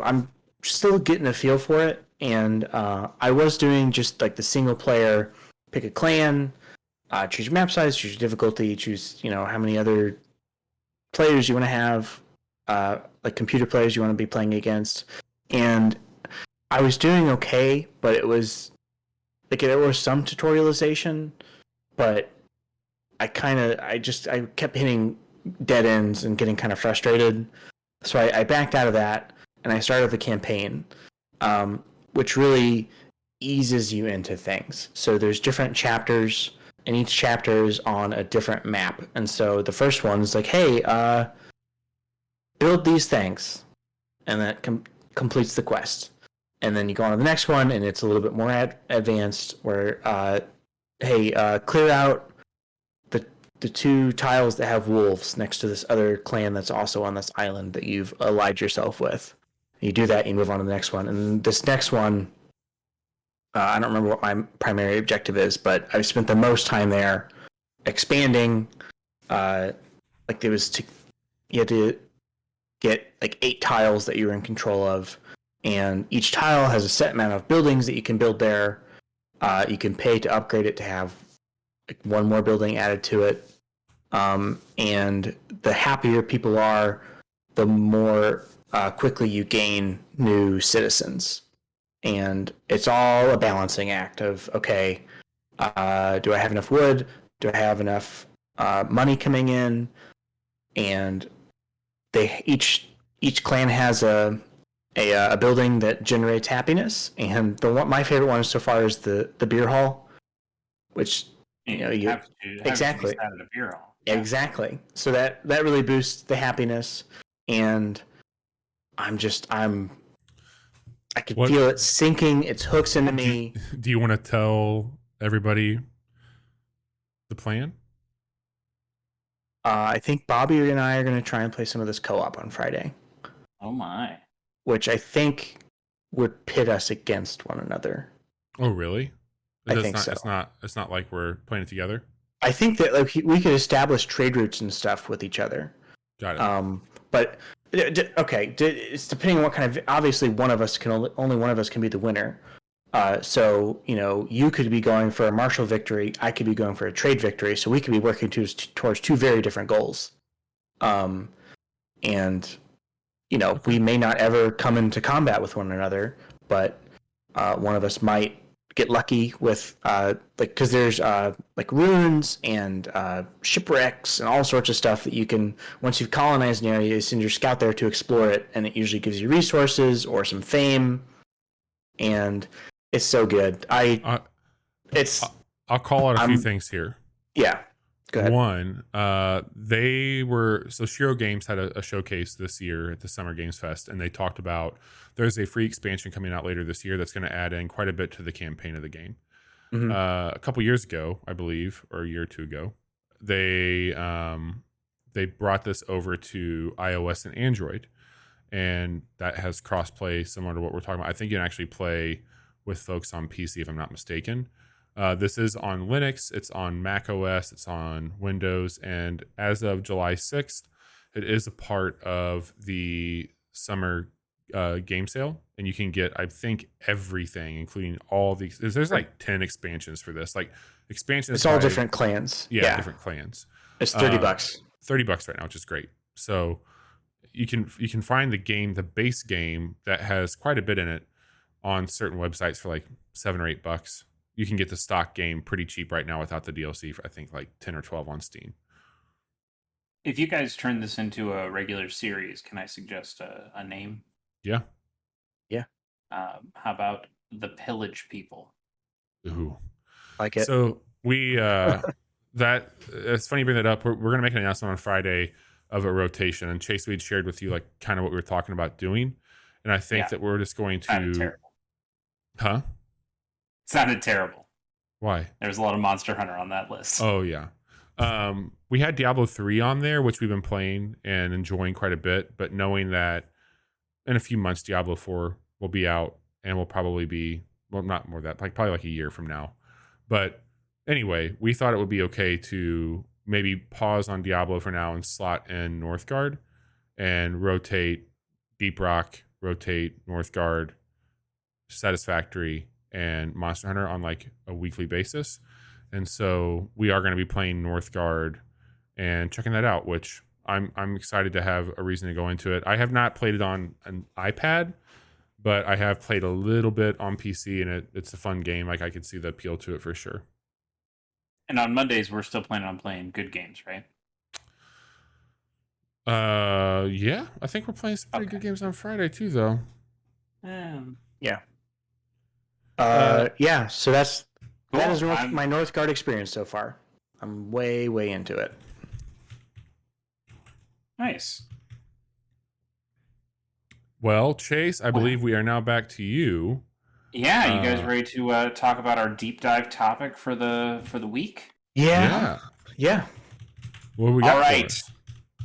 getting a feel for it. And I was doing just like the single player, pick a clan, choose your map size, choose your difficulty, choose how many other players you want to have, like computer players you want to be playing against. And I was doing okay, but it was like there was some tutorialization, but I kept hitting dead ends and getting kind of frustrated. So I backed out of that, and I started the campaign, which really eases you into things. So there's different chapters, and each chapter is on a different map. And so the first one is like, hey, build these things, and that completes the quest. And then you go on to the next one, and it's a little bit more advanced, where, hey, clear out the 2 tiles that have wolves next to this other clan that's also on this island that you've allied yourself with. You do that, you move on to the next one. And this next one, I don't remember what my primary objective is, but I've spent the most time there expanding. Like you had to get like 8 tiles that you're in control of, and each tile has a set amount of buildings that you can build there. You can pay to upgrade it to have like 1 more building added to it. And the happier people are, the more quickly you gain new citizens. And it's all a balancing act of, okay, do I have enough wood? Do I have enough money coming in? And each clan has a building that generates happiness. And my favorite one so far is the beer hall, which you have to exactly be at a beer hall. Exactly. So that really boosts the happiness, and I could feel it sinking its hooks into me. Do you want to tell everybody the plan? I think Bobby and I are going to try and play some of this co-op on Friday. Oh my! Which I think would pit us against one another. Oh really? I think so. It's not like we're playing it together. I think that like we could establish trade routes and stuff with each other. Got it. But okay, it's depending on what kind of. Obviously, only one of us can be the winner. So you could be going for a martial victory. I could be going for a trade victory. So we could be working towards 2 very different goals. And we may not ever come into combat with one another, but one of us might get lucky with because there's like ruins and shipwrecks and all sorts of stuff that you can, once you've colonized an area, you send your scout there to explore it, and it usually gives you resources or some fame, and it's so good. I'll call out a few things here. Yeah, go ahead. One, Shiro Games had a showcase this year at the Summer Games Fest, and they talked about there's a free expansion coming out later this year that's going to add in quite a bit to the campaign of the game. Mm-hmm. A couple years ago, I believe, or a year or two ago, they brought this over to iOS and Android, and that has crossplay similar to what we're talking about. I think you can actually play with folks on PC, if I'm not mistaken. This is on Linux, it's on Mac OS, it's on Windows, and as of July 6th, it is a part of the summer game sale, and you can get, I think, everything, including all these. There's like 10 expansions for this. Like expansions. It's all different clans. Yeah, different clans. It's $30. $30 right now, which is great. So you can find the base game that has quite a bit in it on certain websites for like $7 or $8. You can get the stock game pretty cheap right now without the DLC for I think like 10 or 12 on Steam. If you guys turn this into a regular series, can I suggest a name? Yeah. Yeah. How about the Pillage People? Ooh. Like it. So we it's funny you bring that up. We're gonna make an announcement on Friday of a rotation, and Chase, we'd shared with you like kind of what we were talking about doing, and I think that we're just going to. Huh? It sounded terrible. Why? There's a lot of Monster Hunter on that list. Oh yeah. We had Diablo 3 on there, which we've been playing and enjoying quite a bit, but knowing that in a few months Diablo 4 will be out and will probably be, well, not more that, like probably like a year from now. But anyway, we thought it would be okay to maybe pause on Diablo for now and slot in Northgard and rotate Deep Rock, rotate Northgard, Satisfactory, and Monster Hunter on like a weekly basis. And so we are going to be playing Northgard and checking that out, which I'm excited to have a reason to go into it. I have not played it on an iPad, but I have played a little bit on PC, and it's a fun game. Like I could see the appeal to it for sure. And on Mondays, we're still planning on playing good games, right? Yeah, I think we're playing some pretty good games on Friday too, though. Yeah. Yeah. So that is my Northgard experience so far. I'm way into it. Nice. Well, Chase, I believe we are now back to you. Yeah, you guys ready to talk about our deep dive topic for the week? Yeah. What we got? All right.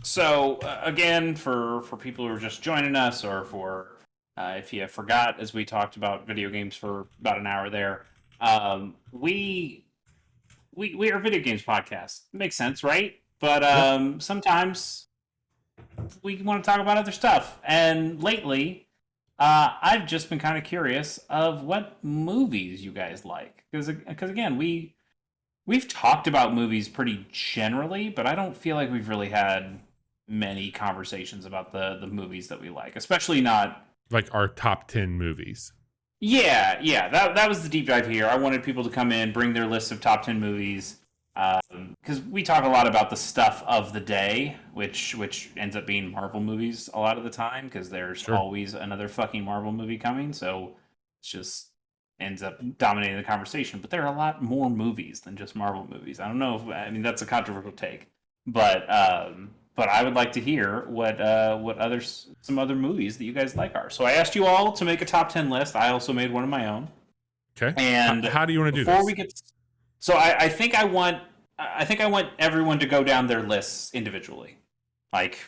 So again, for people who are just joining us, or for if you forgot, as we talked about video games for about an hour there, we are a video games podcast. It makes sense, right? But sometimes we want to talk about other stuff. And lately, I've just been kind of curious of what movies you guys like. Because again, we've talked about movies pretty generally, but I don't feel like we've really had many conversations about the movies that we like, especially not like our top 10 movies. Yeah. That was the deep dive here. I wanted people to come in, bring their list of top 10 movies. Because we talk a lot about the stuff of the day, which ends up being Marvel movies a lot of the time, because there's always another fucking Marvel movie coming, so it just ends up dominating the conversation. But there are a lot more movies than just Marvel movies. I don't know if that's a controversial take, but I would like to hear what some other movies that you guys like are. So I asked you all to make a top 10 list. I also made one of my own. Okay. And how do you want to do before this? we get So I think I want everyone to go down their lists individually. Like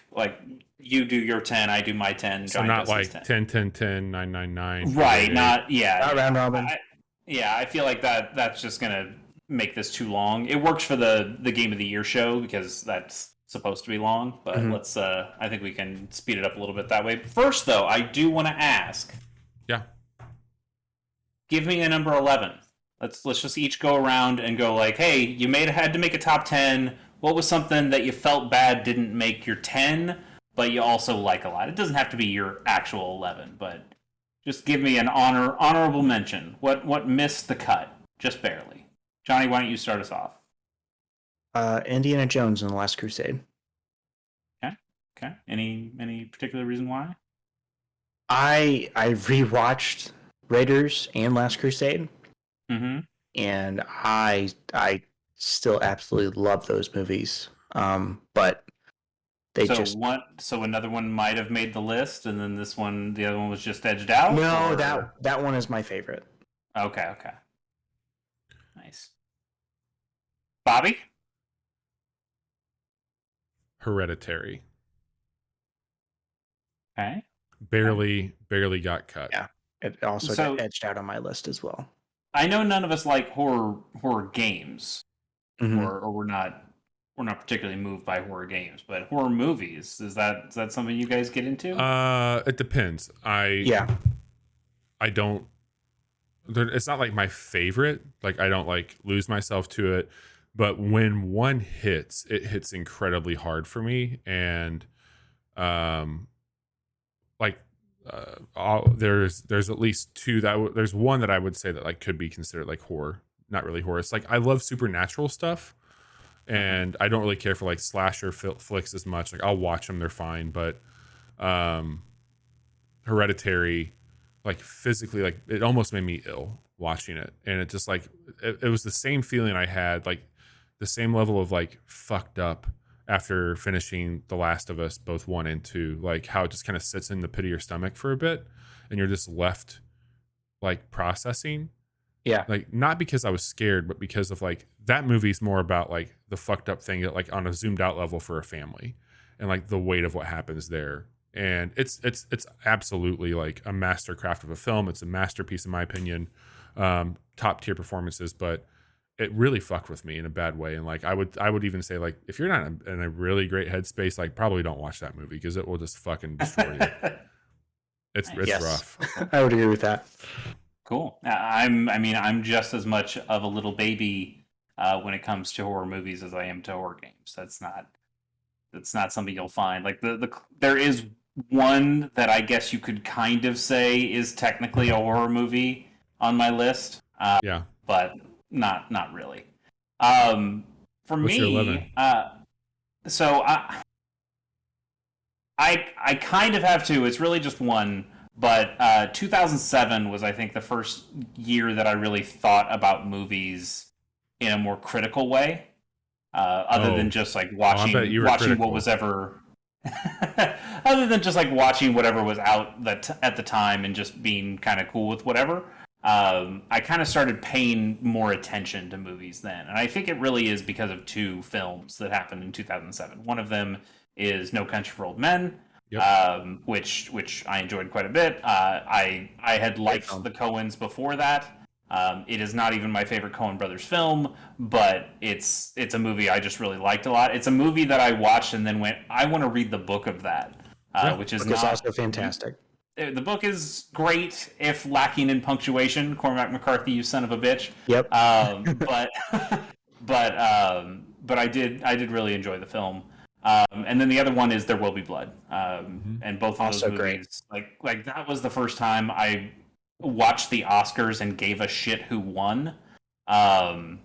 you do your 10, I do my 10. So not like 10, 10, 10, 9, 9, 9. Right, not round robin. I feel like that's just gonna make this too long. It works for the Game of the Year show because that's supposed to be long, but let's I think we can speed it up a little bit that way. First though, I do want to ask. Yeah. Give me a number 11. Let's just each go around and go like, hey, you had to make a top 10. what was something that you felt bad didn't make your 10, but you also like a lot? It doesn't have to be your actual 11, but just give me an honorable mention. What missed the cut just barely? Johnny, why don't you start us off? Indiana Jones and the Last Crusade. Okay. Any particular reason why? I rewatched Raiders and Last Crusade, Mm-hmm. and I still absolutely love those movies. But they just So another one might have made the list, and then the other one was just edged out. no, or... that one is my favorite. Okay. Nice. Bobby? Hereditary. Okay. Barely got cut. Yeah. It also got edged out on my list as well. I know none of us like horror games, Mm-hmm. or we're not particularly moved by horror games, but horror movies, is that something you guys get into? It depends. I don't. It's not like my favorite. Like I don't like lose myself to it, but when one hits, it hits incredibly hard for me, and like there's at least two there's one that I would say that like could be considered like horror, not really horror. It's like I love supernatural stuff, and I don't really care for like slasher flicks as much. Like I'll watch them, they're fine, but Hereditary, like physically, like it almost made me ill watching it, and it just like it was the same feeling I had, like the same level of like fucked up after finishing The Last of Us, both 1 and 2, like how it just kind of sits in the pit of your stomach for a bit, and you're just left like processing. Yeah. Like not because I was scared, but because of like that movie's more about like the fucked up thing that like on a zoomed out level for a family, and like the weight of what happens there. And it's absolutely like a mastercraft of a film. It's a masterpiece in my opinion. Top tier performances, but it really fucked with me in a bad way. And like I would even say like if you're not in a really great headspace, like probably don't watch that movie because it will just fucking destroy you. It's rough. I would agree with that. Cool. I'm just as much of a little baby when it comes to horror movies as I am to horror games. That's not something you'll find. Like there is one that I guess you could kind of say is technically a horror movie on my list. Yeah, but not really. For What's your 11? me, so I kind of have two. It's really just one. But 2007 was, I think, the first year that I really thought about movies in a more critical way, other than just like watching what was ever, other than just like watching whatever was out at the time and just being kind of cool with whatever. I kind of started paying more attention to movies then, and I think it really is because of two films that happened in 2007. One of them is No Country for Old Men. Yep. Which I enjoyed quite a bit. I had liked the Coens before that. It is not even my favorite Coen Brothers film, but it's a movie I just really liked a lot. It's a movie that I watched and then went, I want to read the book of that, which is also fantastic. The book is great, if lacking in punctuation. Cormac McCarthy, you son of a bitch. Yep. But I did really enjoy the film. And then the other one is There Will Be Blood. And both of those movies, like that was the first time I watched the Oscars and gave a shit who won. And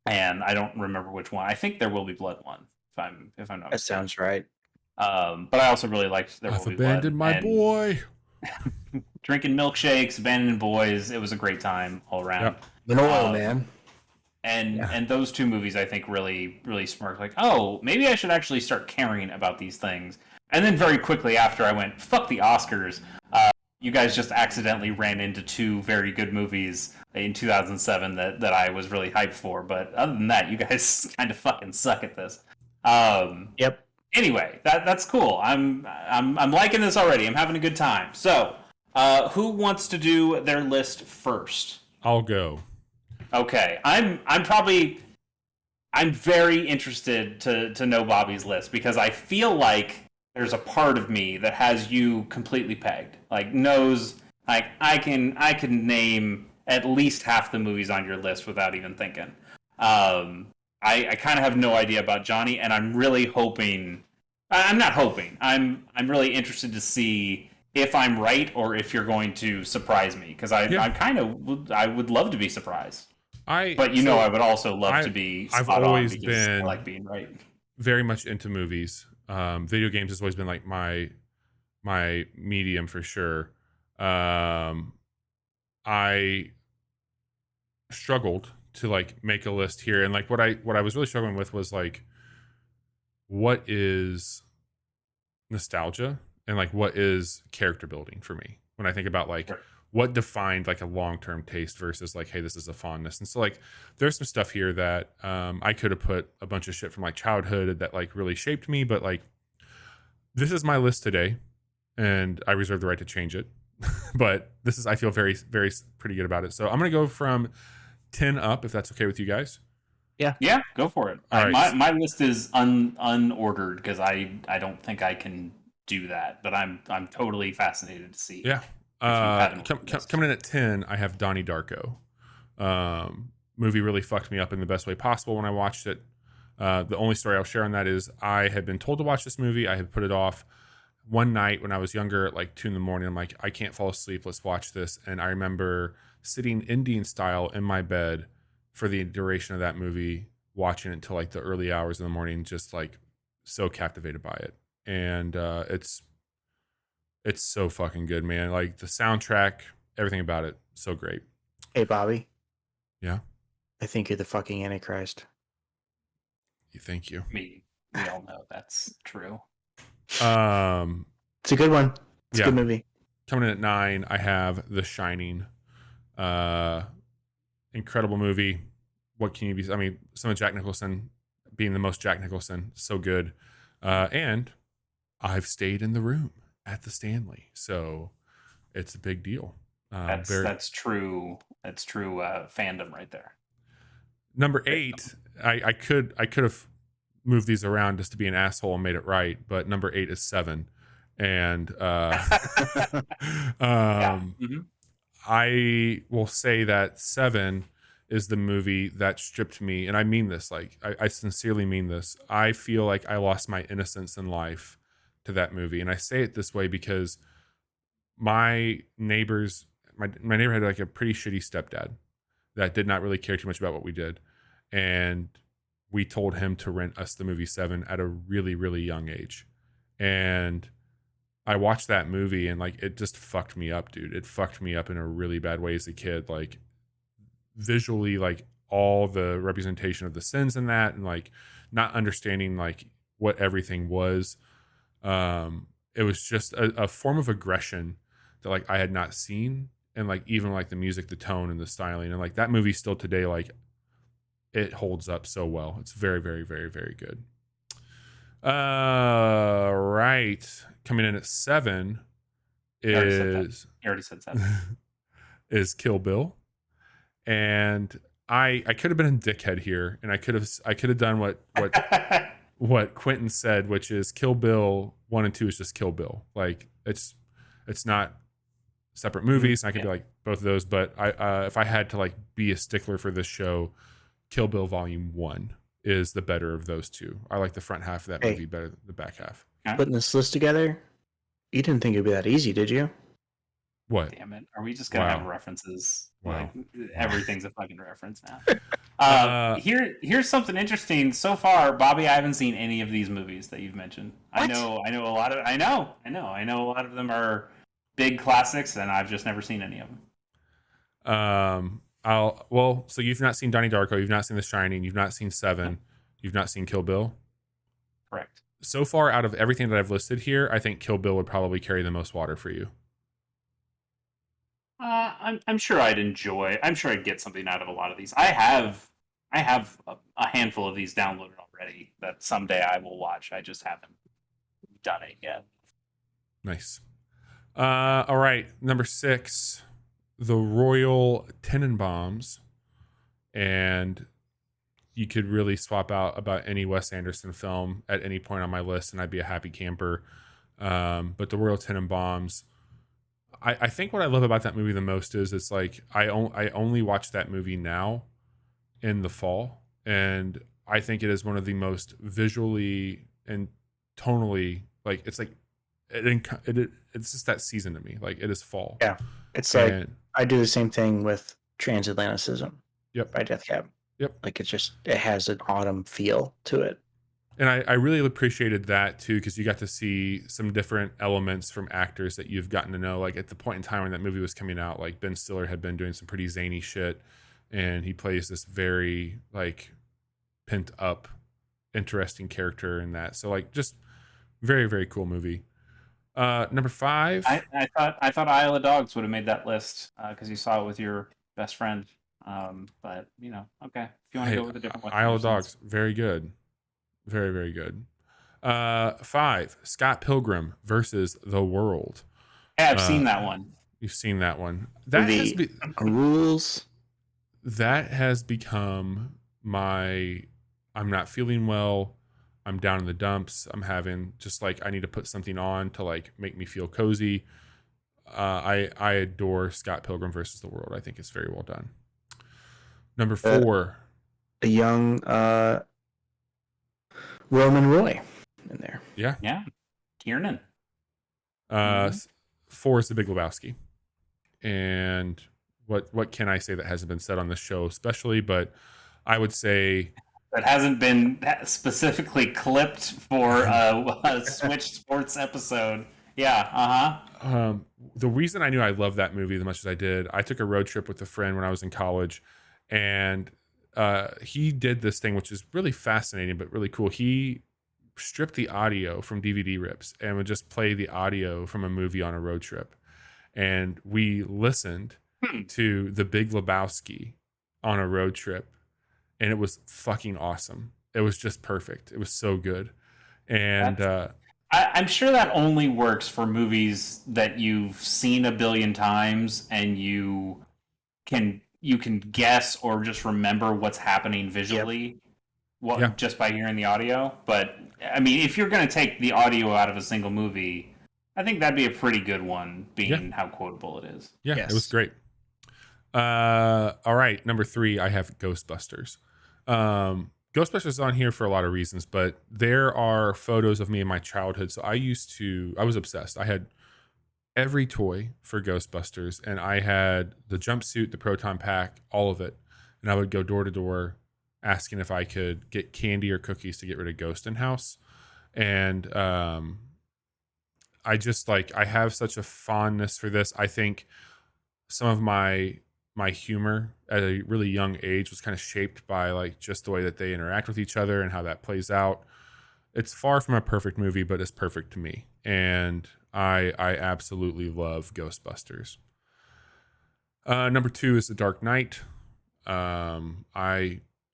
I don't remember which one. I think There Will Be Blood won, if I'm not mistaken. That sounds right. But I also really liked There Will Be Blood. I've abandoned my boy. Drinking milkshakes, abandoning boys. It was a great time all around. Yep. Manolo, man. And those two movies, I think, really, really smirked. Like, oh, maybe I should actually start caring about these things. And then very quickly after, I went, fuck the Oscars. You guys just accidentally ran into two very good movies in 2007 that I was really hyped for. But other than that, you guys kind of fucking suck at this. Yep. Anyway, that's cool. I'm liking this already. I'm having a good time. So, who wants to do their list first? I'll go. Okay, I'm very interested to know Bobby's list because I feel like there's a part of me that has you completely pegged. Like knows like I can name at least half the movies on your list without even thinking. I I kind of have no idea about Johnny, and I'm really hoping. I'm not hoping. I'm really interested to see if I'm right or if you're going to surprise me, because I kind of I would love to be surprised. But I would also love to be I've spot on always because I been like being right. very much into movies. Video games has always been like my medium for sure. I struggled to like make a list here, and like what I was really struggling with was like, what is nostalgia and like what is character building for me when I think about like Sure. what defined like a long-term taste versus like, hey, this is a fondness. And so like there's some stuff here that I could have put a bunch of shit from like childhood that like really shaped me, but like this is my list today and I reserve the right to change it. But this is, I feel very very pretty good about it. So I'm gonna go from 10 up, if that's okay with you guys. Yeah, go for it. All right. My list is unordered because I don't think I can do that, but I'm totally fascinated to see. Yeah. Had an ordered list. Coming in at 10, I have Donnie Darko. Movie really fucked me up in the best way possible when I watched it. The only story I'll share on that is I had been told to watch this movie. I had put it off one night when I was younger at like 2 a.m. I'm like, I can't fall asleep. Let's watch this. And I remember sitting Indian style in my bed for the duration of that movie, watching it until like the early hours in the morning, just like so captivated by it. And it's so fucking good, man. Like the soundtrack, everything about it, so great. Hey, Bobby. Yeah. I think you're the fucking Antichrist. Thank you. We all know that's true. It's a good one. It's a good movie. Coming in at 9, I have The Shining. Incredible movie. What can you be? I mean, some of Jack Nicholson being the most Jack Nicholson, so good. And I've stayed in the room at the Stanley, so it's a big deal. That's true. That's true fandom right there. Number 8, I could have moved these around just to be an asshole and made it right, but number 8 is 7, and I will say that 7 is the movie that stripped me, and I mean this, like I sincerely mean this. I feel like I lost my innocence in life to that movie, and I say it this way because my neighbor had like a pretty shitty stepdad that did not really care too much about what we did, and we told him to rent us the movie 7 at a really really young age, and I watched that movie and like it just fucked me up, dude. It fucked me up in a really bad way as a kid, like visually, like all the representation of the sins in that, and like not understanding like what everything was. It was just a form of aggression that like I had not seen, and like even like the music, the tone, and the styling, and like that movie still today, like it holds up so well. It's very very very very good. Right, coming in at 7 is You already said 7. is Kill Bill. And I could have been a dickhead here, and I could have done what Quentin said, which is Kill Bill 1 and 2 is just Kill Bill. Like it's not separate movies. I could be like both of those, but if I had to like be a stickler for this show, Kill Bill Volume 1 is the better of those two. I like the front half of that movie better than the back half. Putting this list together, you didn't think it'd be that easy, did you? What? Damn it! Are we just gonna have references? Wow. Like everything's a fucking reference now. Here's something interesting. So far, Bobby, I haven't seen any of these movies that you've mentioned. What? I know a lot of. I know a lot of them are big classics, and I've just never seen any of them. So you've not seen Donnie Darko, you've not seen The Shining, you've not seen 7, you've not seen Kill Bill. Correct. So far, out of everything that I've listed here, I think Kill Bill would probably carry the most water for you. I'm sure I'd enjoy. I'm sure I'd get something out of a lot of these. I have a handful of these downloaded already that someday I will watch. I just haven't done it yet. Nice. All right, number 6, The Royal Tenenbaums, and you could really swap out about any Wes Anderson film at any point on my list, and I'd be a happy camper. But The Royal Tenenbaums, I think what I love about that movie the most is it's like I only watch that movie now in the fall, and I think it is one of the most visually and tonally, like it's like it's just that season to me. Like it is fall. Yeah. It's like And I do the same thing with Transatlanticism yep, by Death Cab. yep. Like it has an autumn feel to it. And I really appreciated that too, because you got to see some different elements from actors that you've gotten to know. Like at the point in time when that movie was coming out, like Ben Stiller had been doing some pretty zany shit, and he plays this very like pent up, interesting character in that. So like just very, very cool movie. Number 5. I thought Isle of Dogs would have made that list because you saw it with your best friend. But okay, if you want to Hey, go with a different one, Isle of Dogs, very good. Very, very good. 5, Scott Pilgrim versus the World. Yeah, I've seen that one. You've seen that one. The rules. That has become my. I'm not feeling well. I'm down in the dumps. I'm having just like I need to put something on to like make me feel cozy. I adore Scott Pilgrim versus the World. I think it's very well done. Number 4. A young Roman Roy in there. Yeah, Tiernan. 4 is The Big Lebowski. And what can I say that hasn't been said on the show, especially? But I would say That hasn't been specifically clipped for a Switch Sports episode. Yeah, the reason I knew I loved that movie as much as I did, I took a road trip with a friend when I was in college, and he did this thing which is really fascinating but really cool. He stripped the audio from DVD rips and would just play the audio from a movie on a road trip. And we listened to The Big Lebowski on a road trip, and it was fucking awesome. It was just perfect. It was so good. And I'm sure that only works for movies that you've seen a billion times and you can guess or just remember what's happening visually. Yep. Just by hearing the audio. But I mean, if you're going to take the audio out of a single movie, I think that'd be a pretty good one, being how quotable it is. Yeah, Yes. It was great. All right, number 3, I have Ghostbusters. Ghostbusters is on here for a lot of reasons, but there are photos of me in my childhood. So I was obsessed. I had every toy for Ghostbusters, and I had the jumpsuit, the proton pack, all of it. And I would go door to door asking if I could get candy or cookies to get rid of Ghost in House. And I just I have such a fondness for this. I think some of my humor at a really young age was kind of shaped by just the way that they interact with each other and how that plays out. It's far from a perfect movie, but it's perfect to me. And I absolutely love Ghostbusters. Number 2 is The Dark Knight.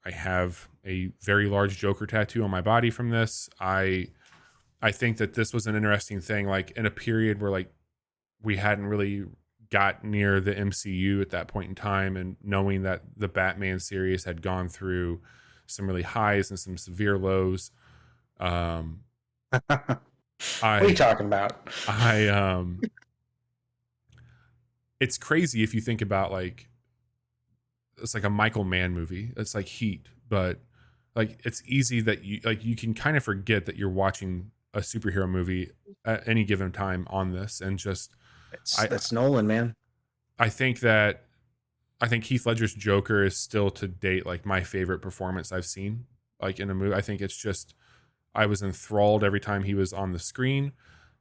I have a very large Joker tattoo on my body from this. I think that this was an interesting thing, in a period where we hadn't really got near the MCU at that point in time, and knowing that the Batman series had gone through some really highs and some severe lows. What are you talking about? It's crazy if you think about it's like a Michael Mann movie. It's like Heat, but it's easy that you can kind of forget that you're watching a superhero movie at any given time on this, and just that's Nolan, man. I think Heath Ledger's Joker is still to date my favorite performance I've seen in a movie. I think it's just I was enthralled every time he was on the screen.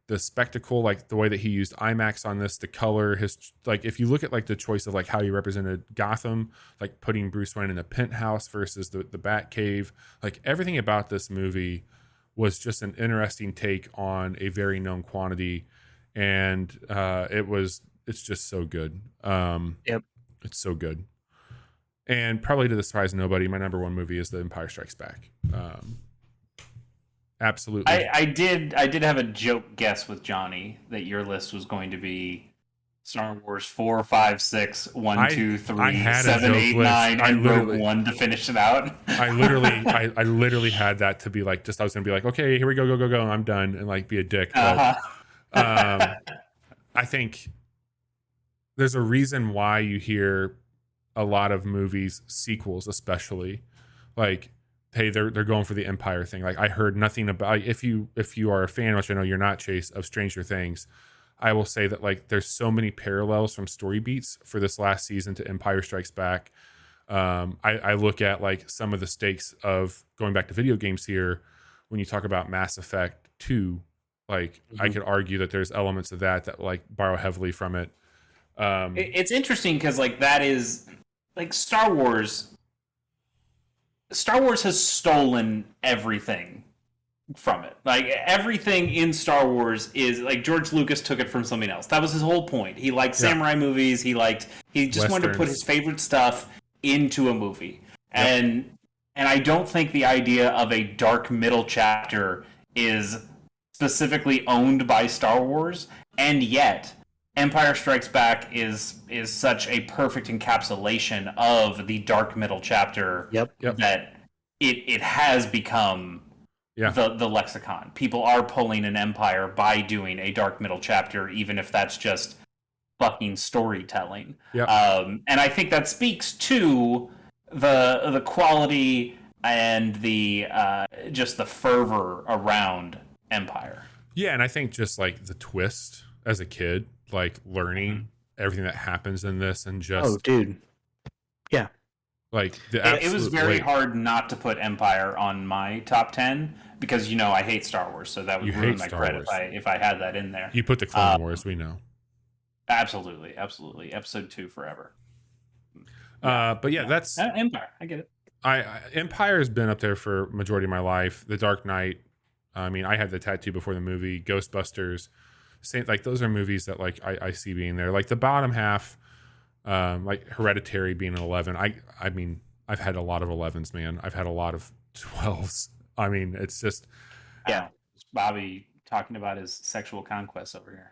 The spectacle, the way that he used IMAX on this, the color, his if you look at the choice of how he represented Gotham, putting Bruce Wayne in a penthouse versus the Batcave, everything about this movie was just an interesting take on a very known quantity, and it's just so good. Yep, it's so good. And probably to the surprise of nobody, my number 1 movie is The Empire Strikes Back. Absolutely. I did have a joke guess with Johnny that your list was going to be Star Wars 4, 5, 6, 1, 2, 3, 7, 8, 9, and Rogue One to finish it out. I literally had that to be I was gonna be okay, here we go, and I'm done, and be a dick. But, I think there's a reason why you hear a lot of movies, sequels especially, hey, they're going for the Empire thing. Like I heard nothing about, if you are a fan, which I know you're not, Chase, of Stranger Things, I will say that like there's so many parallels from story beats for this last season to Empire Strikes Back. I look at like some of the stakes of going back to video games here when you talk about Mass Effect 2. Like I could argue that there's elements of that like borrow heavily from it. It's interesting because like that is like Star Wars has stolen everything from it. Like everything in Star Wars is like George Lucas took it from something else. That was his whole point. He liked samurai movies. He just wanted to put his favorite stuff into a movie. And I don't think the idea of a dark middle chapter is specifically owned by Star Wars, and yet Empire Strikes Back is such a perfect encapsulation of the dark middle chapter that it has become the lexicon. People are pulling an Empire by doing a dark middle chapter, even if that's just fucking storytelling. And I think that speaks to the quality and the just the fervor around Empire. Yeah, and I think just like the twist as a kid, like learning everything that happens in this, and just like it was very hard not to put Empire on my top 10 because I hate Star Wars, so that would ruin my credit if I had that in there. You put the Clone Wars, we know. Absolutely. Episode 2 forever. But that's Empire. I get it. Empire has been up there for majority of my life. The Dark Knight. I mean, I had the tattoo before the movie. Ghostbusters. Like those are movies that like I see being there. Like the bottom half, like Hereditary being an 11. I mean, I've had a lot of 11s, man. I've had a lot of 12s. I mean, it's just Bobby talking about his sexual conquests over here.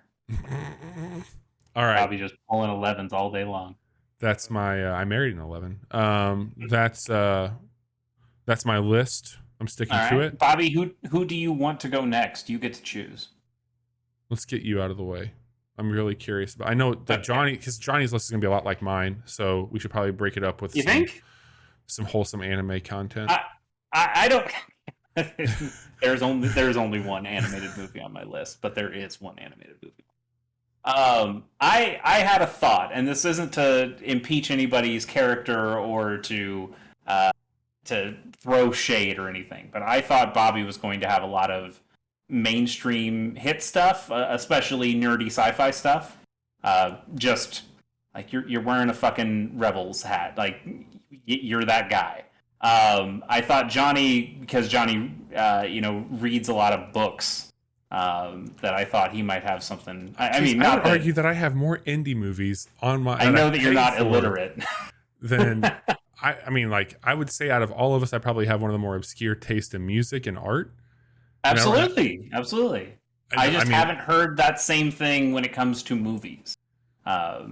All right, Bobby just pulling 11s all day long. That's my. I married an 11. That's my list. I'm sticking to it. Bobby, who do you want to go next? You get to choose. Let's get you out of the way. I'm really curious. But I know that because Johnny's list is gonna be a lot like mine, so we should probably break it up with some wholesome anime content. I don't. There's only one animated movie on my list, but there is one animated movie. I had a thought, and this isn't to impeach anybody's character or to throw shade or anything, but I thought Bobby was going to have a lot of mainstream hit stuff, especially nerdy sci-fi stuff. Just like you're wearing a fucking Rebels hat, like you're that guy. I thought Johnny, because Johnny, reads a lot of books, that I thought he might have something. I would argue that I have more indie movies on my. I know that you're not illiterate. Then I mean, like I would say, out of all of us, I probably have one of the more obscure taste in music and art. Absolutely. I haven't heard that same thing when it comes to movies. I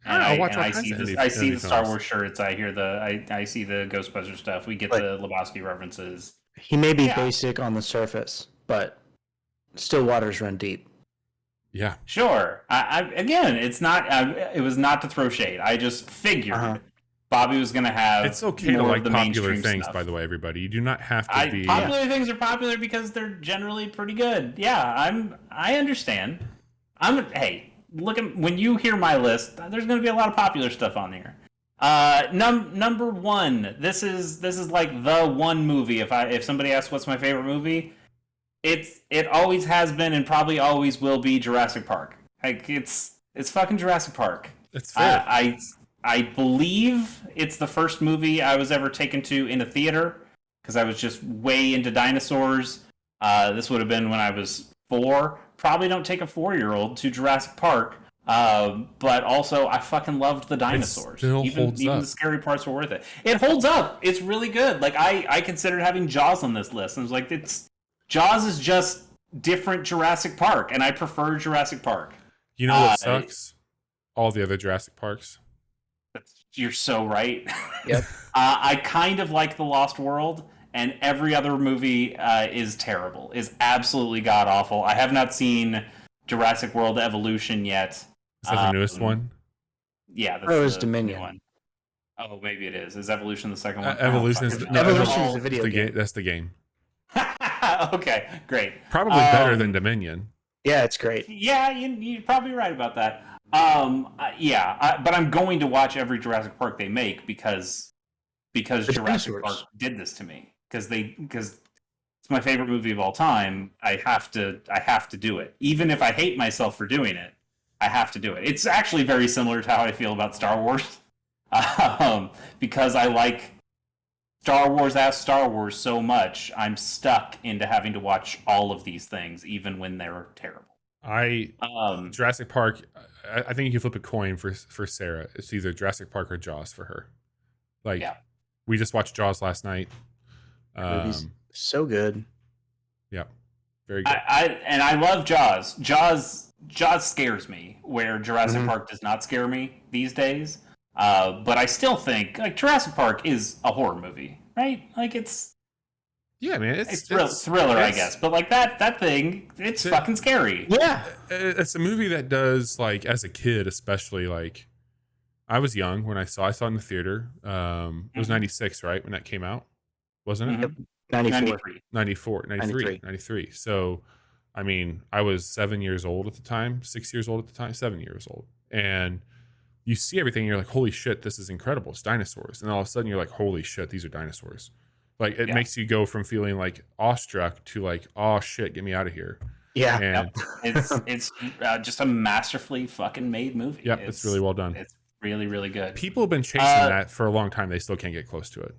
see the Star Wars shirts. I hear I see the Ghostbusters stuff. We get the Lebowski references. He may be basic on the surface, but still waters run deep. Yeah, sure. Again, it's not. It was not to throw shade. I just figured Bobby was going to have. It's okay to like popular things, by the way, everybody. You do not have to be. Popular things are popular because they're generally pretty good. Yeah, I understand. Hey, when you hear my list, there's going to be a lot of popular stuff on there. Number one. This is like the one movie. If somebody asks what's my favorite movie, it always has been and probably always will be Jurassic Park. Like it's fucking Jurassic Park. It's fair. I believe it's the first movie I was ever taken to in a theater because I was just way into dinosaurs. This would have been when I was 4. Probably don't take a 4-year-old to Jurassic Park. But also, I fucking loved the dinosaurs. Even the scary parts were worth it. It holds up. It's really good. Like I considered having Jaws on this list. And I was like, Jaws is just different Jurassic Park, and I prefer Jurassic Park. You know what sucks? All the other Jurassic Parks. You're so right. Yep. I kind of like The Lost World, and every other movie is terrible. Is absolutely god awful. I have not seen Jurassic World Evolution yet. Is that the newest one? Yeah, that's the Dominion one. Oh, maybe it is. Is Evolution the second one? Evolution is Evolution is a video the game. That's the game. Okay, great. Probably better than Dominion. Yeah, it's great. Yeah, you're probably right about that. But I'm going to watch every Jurassic Park they make because Jurassic dinosaurs. Park did this to me. Because it's my favorite movie of all time. I have to do it, even if I hate myself for doing it. I have to do it. It's actually very similar to how I feel about Star Wars, because I like Star Wars so much. I'm stuck into having to watch all of these things, even when they're terrible. Jurassic Park. I think you can flip a coin for Sarah. It's either Jurassic Park or Jaws for her. Like, we just watched Jaws last night. Movie's so good. Yeah, very good. I love Jaws. Jaws scares me, where Jurassic Park does not scare me these days. But I still think like Jurassic Park is a horror movie, right? Like it's thriller, I guess. But like that thing, it's fucking scary. Yeah, it's a movie that does, like, as a kid, especially, like, I was young when I saw it in the theater. It was 96, right, when that came out, wasn't it? 94. 93. So, I mean, I was 7 years old at the time, 6 years old at the time, 7 years old, and you see everything, and you're like, holy shit, this is incredible. It's dinosaurs. And all of a sudden you're like, holy shit, these are dinosaurs. Like, it makes you go from feeling like awestruck to like, oh shit, get me out of here. Yeah. And it's just a masterfully fucking made movie. Yep, it's really well done. It's really, really good. People have been chasing that for a long time. They still can't get close to it.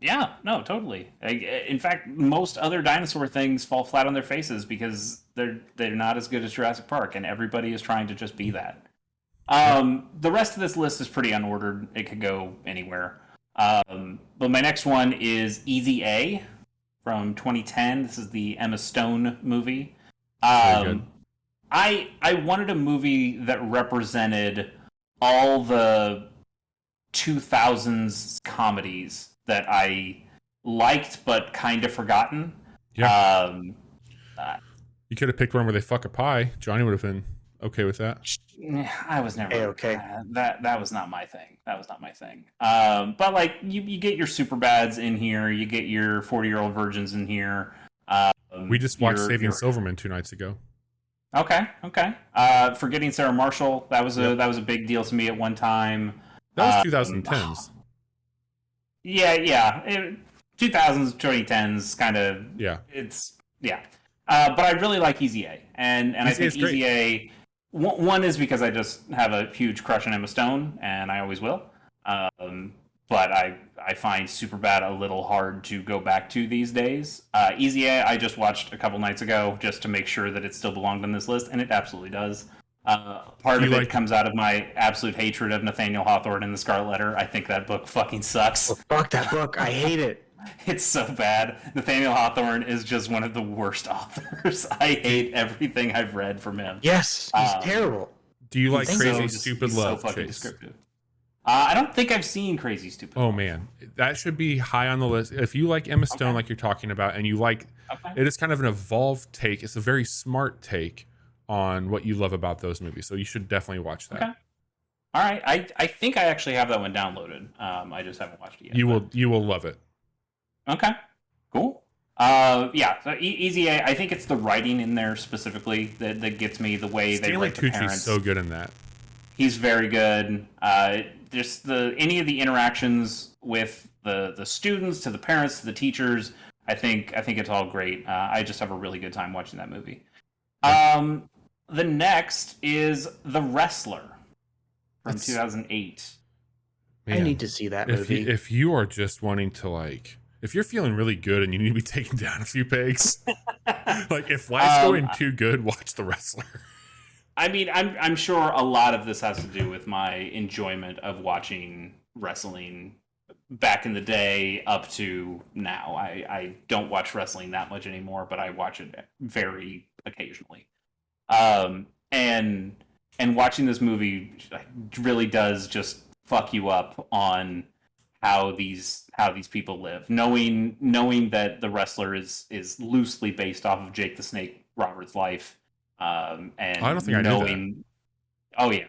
Yeah, no, totally. In fact, most other dinosaur things fall flat on their faces because they're not as good as Jurassic Park, and everybody is trying to just be that. The rest of this list is pretty unordered. It could go anywhere. But my next one is Easy A from 2010. This is the Emma Stone movie. I wanted a movie that represented all the 2000s comedies that I liked but kind of forgotten. Yeah. You could have picked one where they fuck a pie. Johnny would have been okay with that. I was never okay. That was not my thing. But like you get your Superbads in here, you get your 40-year-old virgins in here. We just watched Saving Silverman 2 nights ago. Okay. Forgetting Sarah Marshall, that was a big deal to me at one time. That was 2010s. Yeah. 2000s, 2010s, kind of. Yeah. But I really like Easy A, and I think Easy A. One is because I just have a huge crush on Emma Stone, and I always will. But I find Superbad a little hard to go back to these days. Easy A, I just watched a couple nights ago just to make sure that it still belonged on this list, and it absolutely does. Part of it comes out of my absolute hatred of Nathaniel Hawthorne and the Scarlet Letter. I think that book fucking sucks. Oh, fuck that book. I hate it. It's so bad. Nathaniel Hawthorne is just one of the worst authors. I hate everything I've read from him. Yes, he's terrible. Do you like Crazy so, Stupid he's Love, so fucking Chase? Descriptive. I don't think I've seen Crazy Stupid Oh Love. man, that should be high on the list. If you like Emma Stone, like you're talking about, and you like, it is kind of an evolved take. It's a very smart take on what you love about those movies. So you should definitely watch that. Okay. All right. I think I actually have that one downloaded. I just haven't watched it yet. You will love it. Okay. Cool. So Easy A, I think it's the writing in there specifically that gets me, the way they write the parents. Tucci's so good in that. He's very good. Just any of the interactions with the students, to the parents, to the teachers, I think it's all great. I just have a really good time watching that movie. The next is The Wrestler from 2008. Man, I need to see that movie. If you are just wanting to if you're feeling really good and you need to be taking down a few pegs, like if life's going too good, watch The Wrestler. I mean, I'm sure a lot of this has to do with my enjoyment of watching wrestling back in the day up to now. I don't watch wrestling that much anymore, but I watch it very occasionally. And watching this movie really does just fuck you up on how these people live. Knowing that The Wrestler is loosely based off of Jake the Snake Roberts' life. And I don't think I knew that. Oh yeah,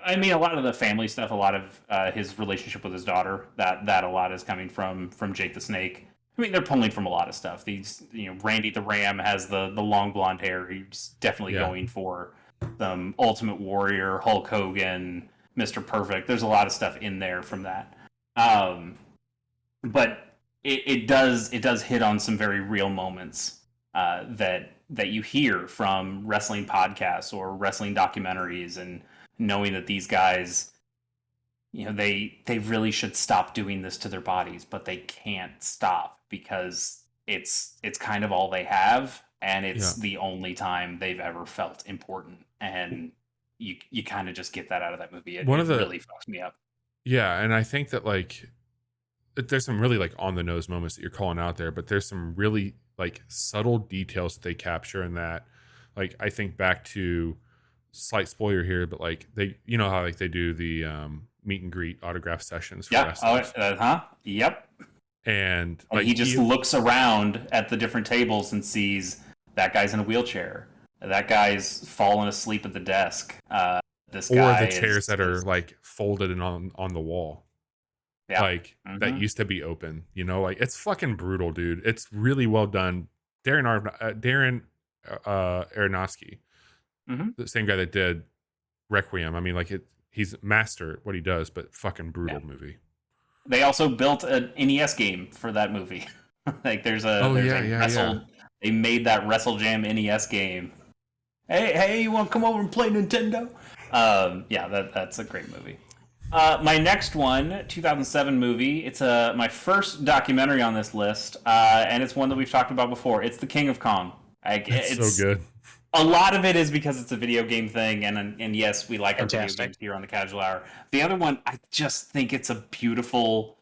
I mean, a lot of the family stuff, a lot of his relationship with his daughter, that a lot is coming from Jake the Snake. I mean, they're pulling from a lot of stuff. These, Randy the Ram has the long blonde hair. He's definitely going for some Ultimate Warrior, Hulk Hogan, Mr. Perfect. There's a lot of stuff in there from that. But it does hit on some very real moments that you hear from wrestling podcasts or wrestling documentaries, and knowing that these guys, they really should stop doing this to their bodies, but they can't stop because it's kind of all they have, and it's the only time they've ever felt important. And you kind of just get that out of that movie. It really fucks me up. Yeah, and I think that like there's some really like on the nose moments that you're calling out there, but there's some really like subtle details that they capture in that. Like I think back to, slight spoiler here, but like they, how like they do the meet and greet autograph sessions for wrestlers. Yep. And like he just looks around at the different tables and sees that guy's in a wheelchair, that guy's fallen asleep at the desk, this guy, or the chairs that are like folded and on the wall. Yeah. Like that used to be open, like it's fucking brutal, dude. It's really well done. Darren Aronofsky, the same guy that did Requiem. I mean, like he's master at what he does, but fucking brutal movie. They also built an NES game for that movie. Like there's a They made that Wrestle Jam NES game. Hey, you want to come over and play Nintendo? That's a great movie. My next one, 2007 movie. It's my first documentary on this list, and it's one that we've talked about before. It's The King of Kong. It's so good. A lot of it is because it's a video game thing, and yes, we like our video games here on the Casual Hour. The other one, I just think it's a beautiful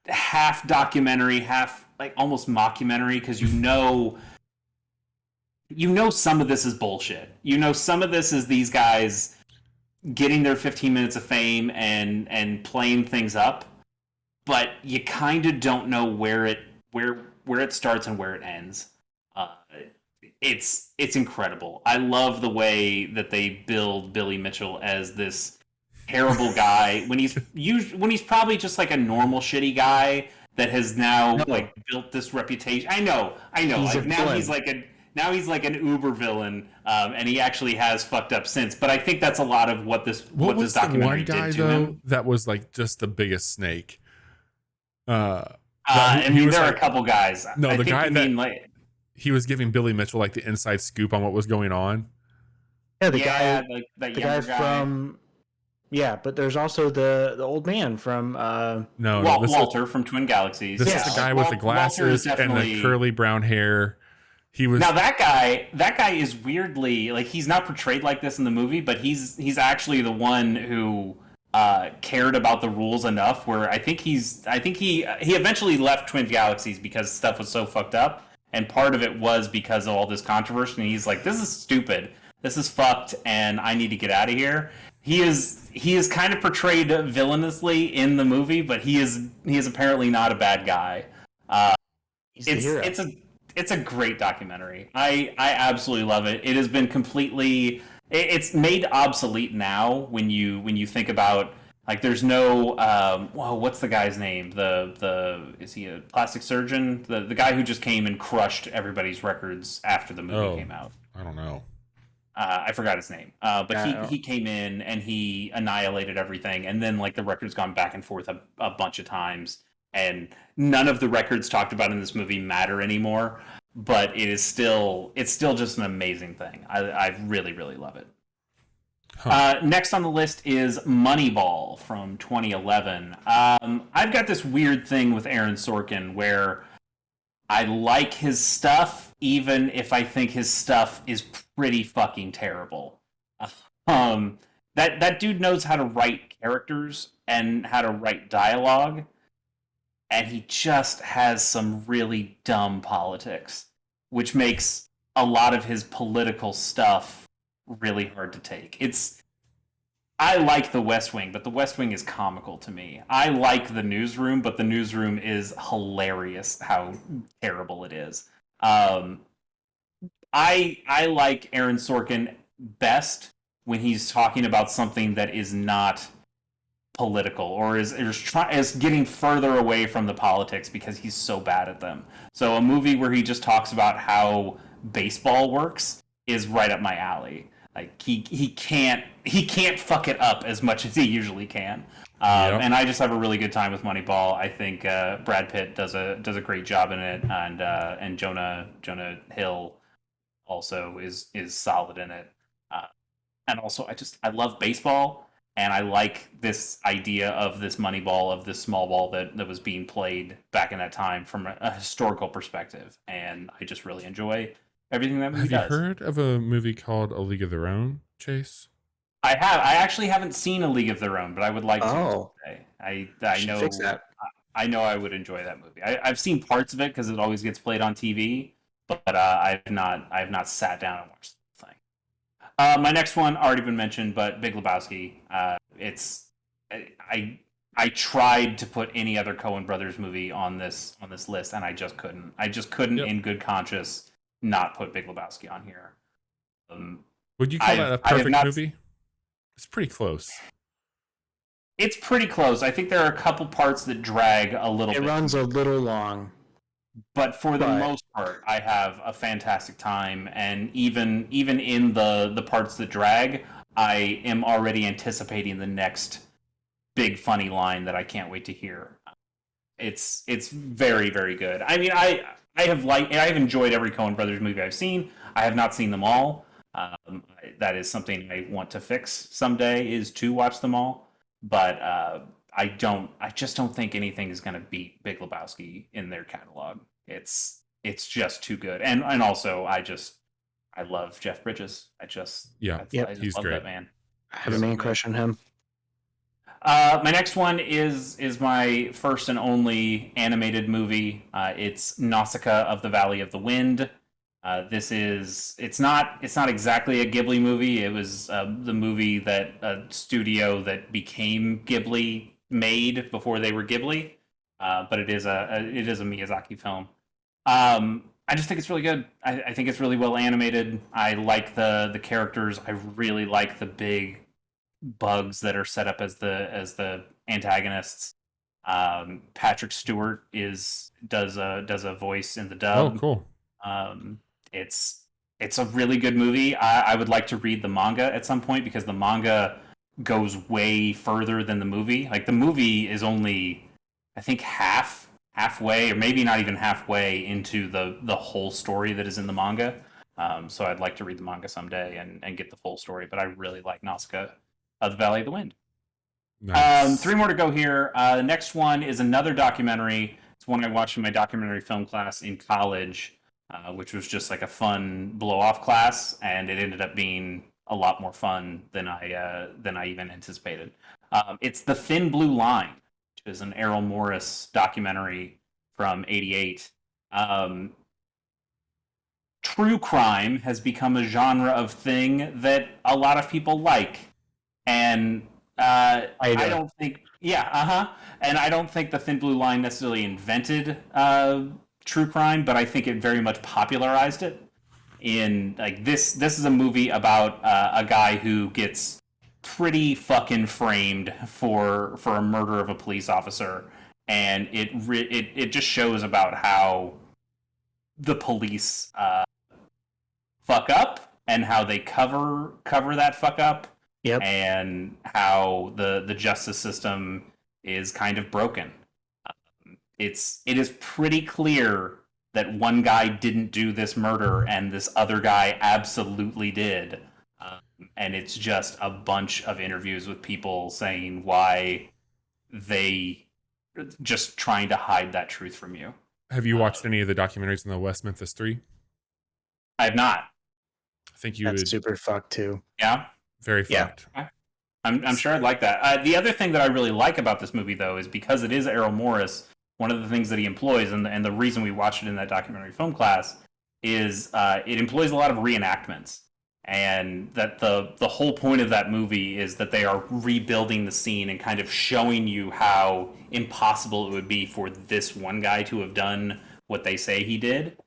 half documentary, half like almost mockumentary, because some of this is bullshit. Some of this is these guys getting their 15 minutes of fame and playing things up, but you kind of don't know where it starts and where it ends. It's incredible. I love the way that they build Billy Mitchell as this terrible guy when he's probably just like a normal shitty guy that has now like built this reputation. I know. Now he's like an uber villain, and he actually has fucked up since. But I think that's a lot of what this documentary did to him. That was like just the biggest snake. There are a couple guys. No, the guy that he was giving Billy Mitchell like the inside scoop on what was going on. Yeah, the guy from. Yeah, but there's also the old man from Walter from Twin Galaxies. This is the guy with the glasses and the curly brown hair. Now that guy is weirdly like, he's not portrayed like this in the movie, but he's actually the one who cared about the rules enough where I think he eventually left Twin Galaxies because stuff was so fucked up, and part of it was because of all this controversy, and he's like, this is stupid, this is fucked, and I need to get out of here. He is kind of portrayed villainously in the movie, but he is apparently not a bad guy. It's a great documentary. I absolutely love it. It has been it's made obsolete now when you think about, like, there's no what's the guy's name? Is he a plastic surgeon? The guy who just came and crushed everybody's records after the movie came out. I don't know. I forgot his name. But he came in and he annihilated everything, and then like the record's gone back and forth a bunch of times. And none of the records talked about in this movie matter anymore, but it's still just an amazing thing. I really, really love it. Next on the list is Moneyball from 2011. I've got this weird thing with Aaron Sorkin where I like his stuff, even if I think his stuff is pretty fucking terrible. That dude knows how to write characters and how to write dialogue. And he just has some really dumb politics, which makes a lot of his political stuff really hard to take. I like The West Wing, but The West Wing is comical to me. I like The Newsroom, but The Newsroom is hilarious how terrible it is. I like Aaron Sorkin best when he's talking about something that is not political or is getting further away from the politics because he's so bad at them. So a movie where he just talks about how baseball works is right up my alley. Like he can't fuck it up as much as he usually can. Yep. And I just have a really good time with Moneyball. I think Brad Pitt does a great job in it, and Jonah Hill also is solid in it. And also, I love baseball, and I like this idea of this Moneyball, of this small ball that was being played back in that time from a historical perspective, and I just really enjoy everything that movie Have does. you heard of a movie called A League of Their Own, Chase? I have. I actually haven't seen A League of Their Own, but I would like to. Oh, I should know. fix that. I know I would enjoy that movie. I've seen parts of it because it always gets played on TV, but I've not sat down and watched the thing. My next one already been mentioned, but Big Lebowski. It's I tried to put any other Coen Brothers movie on this list, and I just couldn't. I just couldn't, Yep. in good conscience, not put Big Lebowski on here. Would you call that a I have perfect not- movie? It's pretty close. It's pretty close. I think there are a couple parts that drag a little It bit. runs a little long. But for the But- most part, I have a fantastic time, and even in the parts that drag, I am already anticipating the next big funny line that I can't wait to hear. It's very, very good. I mean, I have enjoyed every Coen Brothers movie I've seen. I have not seen them all. That is something I want to fix someday, is to watch them all. But I just don't think anything is going to beat Big Lebowski in their catalog. It's just too good. And also I love Jeff Bridges. I just Yeah, he's love great. that man. I have a man crush on him. My next one is my first and only animated movie. It's Nausicaa of the Valley of the Wind. It's not exactly a Ghibli movie. It was the movie that a studio that became Ghibli made before they were Ghibli. But it is a Miyazaki film. I just think it's really good. I think it's really well animated. I like the characters. I really like the big bugs that are set up as the antagonists. Patrick Stewart does a voice in the dub. Oh, cool. It's a really good movie. I would like to read the manga at some point, because the manga goes way further than the movie. Like, the movie is only, I think, halfway, or maybe not even halfway into the whole story that is in the manga. So I'd like to read the manga someday and get the full story. But I really like Nausicaa of the Valley of the Wind. Nice. 3 more to go here. The next one is another documentary. It's one I watched in my documentary film class in college, which was just like a fun blow-off class, and it ended up being a lot more fun than I even anticipated. It's The Thin Blue Line, which is an Errol Morris documentary from '88. True crime has become a genre of thing that a lot of people like, and I don't think, and I don't think The Thin Blue Line necessarily invented true crime, but I think it very much popularized it. In like this is a movie about a guy who gets pretty fucking framed for a murder of a police officer, and it just shows about how the police fuck up, and how they cover that fuck up. Yep. And how the justice system is kind of broken. It is pretty clear that one guy didn't do this murder and this other guy absolutely did. And it's just a bunch of interviews with people saying why they just trying to hide that truth from you. Have you watched any of the documentaries on the West Memphis 3? I have not. I think you That's would. super fucked too. Yeah. Very Yeah. fucked. I'm sure I'd like that. The other thing that I really like about this movie, though, is because it is Errol Morris, one of the things that he employs, and the reason we watched it in that documentary film class, is it employs a lot of reenactments. And that the whole point of that movie is that they are rebuilding the scene and kind of showing you how impossible it would be for this one guy to have done what they say he did.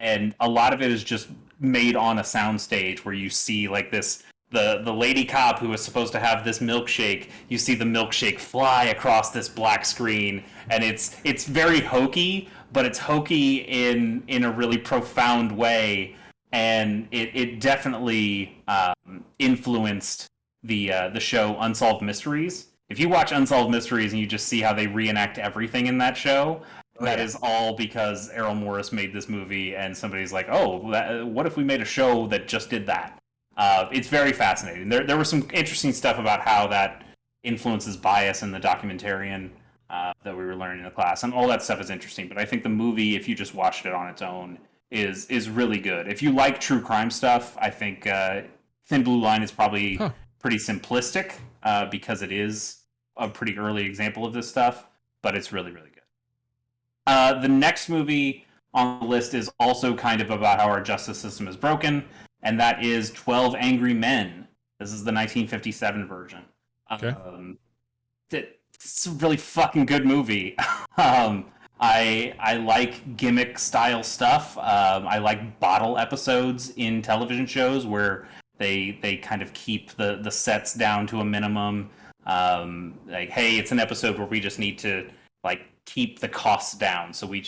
And a lot of it is just made on a soundstage where you see like this the lady cop who is supposed to have this milkshake, you see the milkshake fly across this black screen, and it's very hokey, but it's hokey in a really profound way, and it definitely influenced the show Unsolved Mysteries. If you watch Unsolved Mysteries and you just see how they reenact everything in that show, that is all because Errol Morris made this movie, and somebody's like, "Oh, what if we made a show that just did that?" It's very fascinating. There was some interesting stuff about how that influences bias in the documentarian that we were learning in the class, and all that stuff is interesting. But I think the movie, if you just watched it on its own, is really good. If you like true crime stuff, I think Thin Blue Line is probably pretty simplistic because it is a pretty early example of this stuff, but it's really, really good. The next movie on the list is also kind of about how our justice system is broken, and that is 12 Angry Men. This is the 1957 version. Okay. It's a really fucking good movie. I like gimmick style stuff. I like bottle episodes in television shows where they kind of keep the sets down to a minimum. Like, hey, it's an episode where we just need to like keep the costs down, so we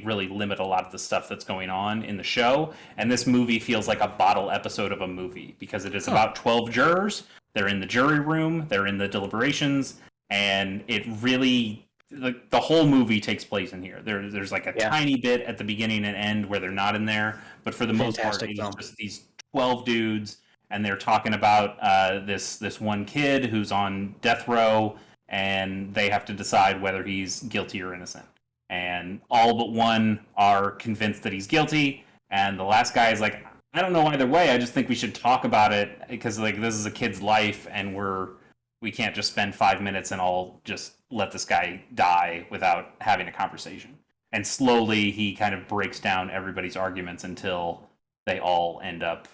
really limit a lot of the stuff that's going on in the show. And this movie feels like a bottle episode of a movie because it is about 12 jurors. They're in the jury room, they're in the deliberations, and it really the whole movie takes place in here. There's like a tiny bit at the beginning and end where they're not in there, but for the most part it's just these 12 dudes, and they're talking about this one kid who's on death row, and they have to decide whether he's guilty or innocent. And all but one are convinced that he's guilty, and the last guy is like, I don't know either way, I just think we should talk about it because like this is a kid's life, and we can't just spend 5 minutes and all just let this guy die without having a conversation. And slowly he kind of breaks down everybody's arguments until they all end up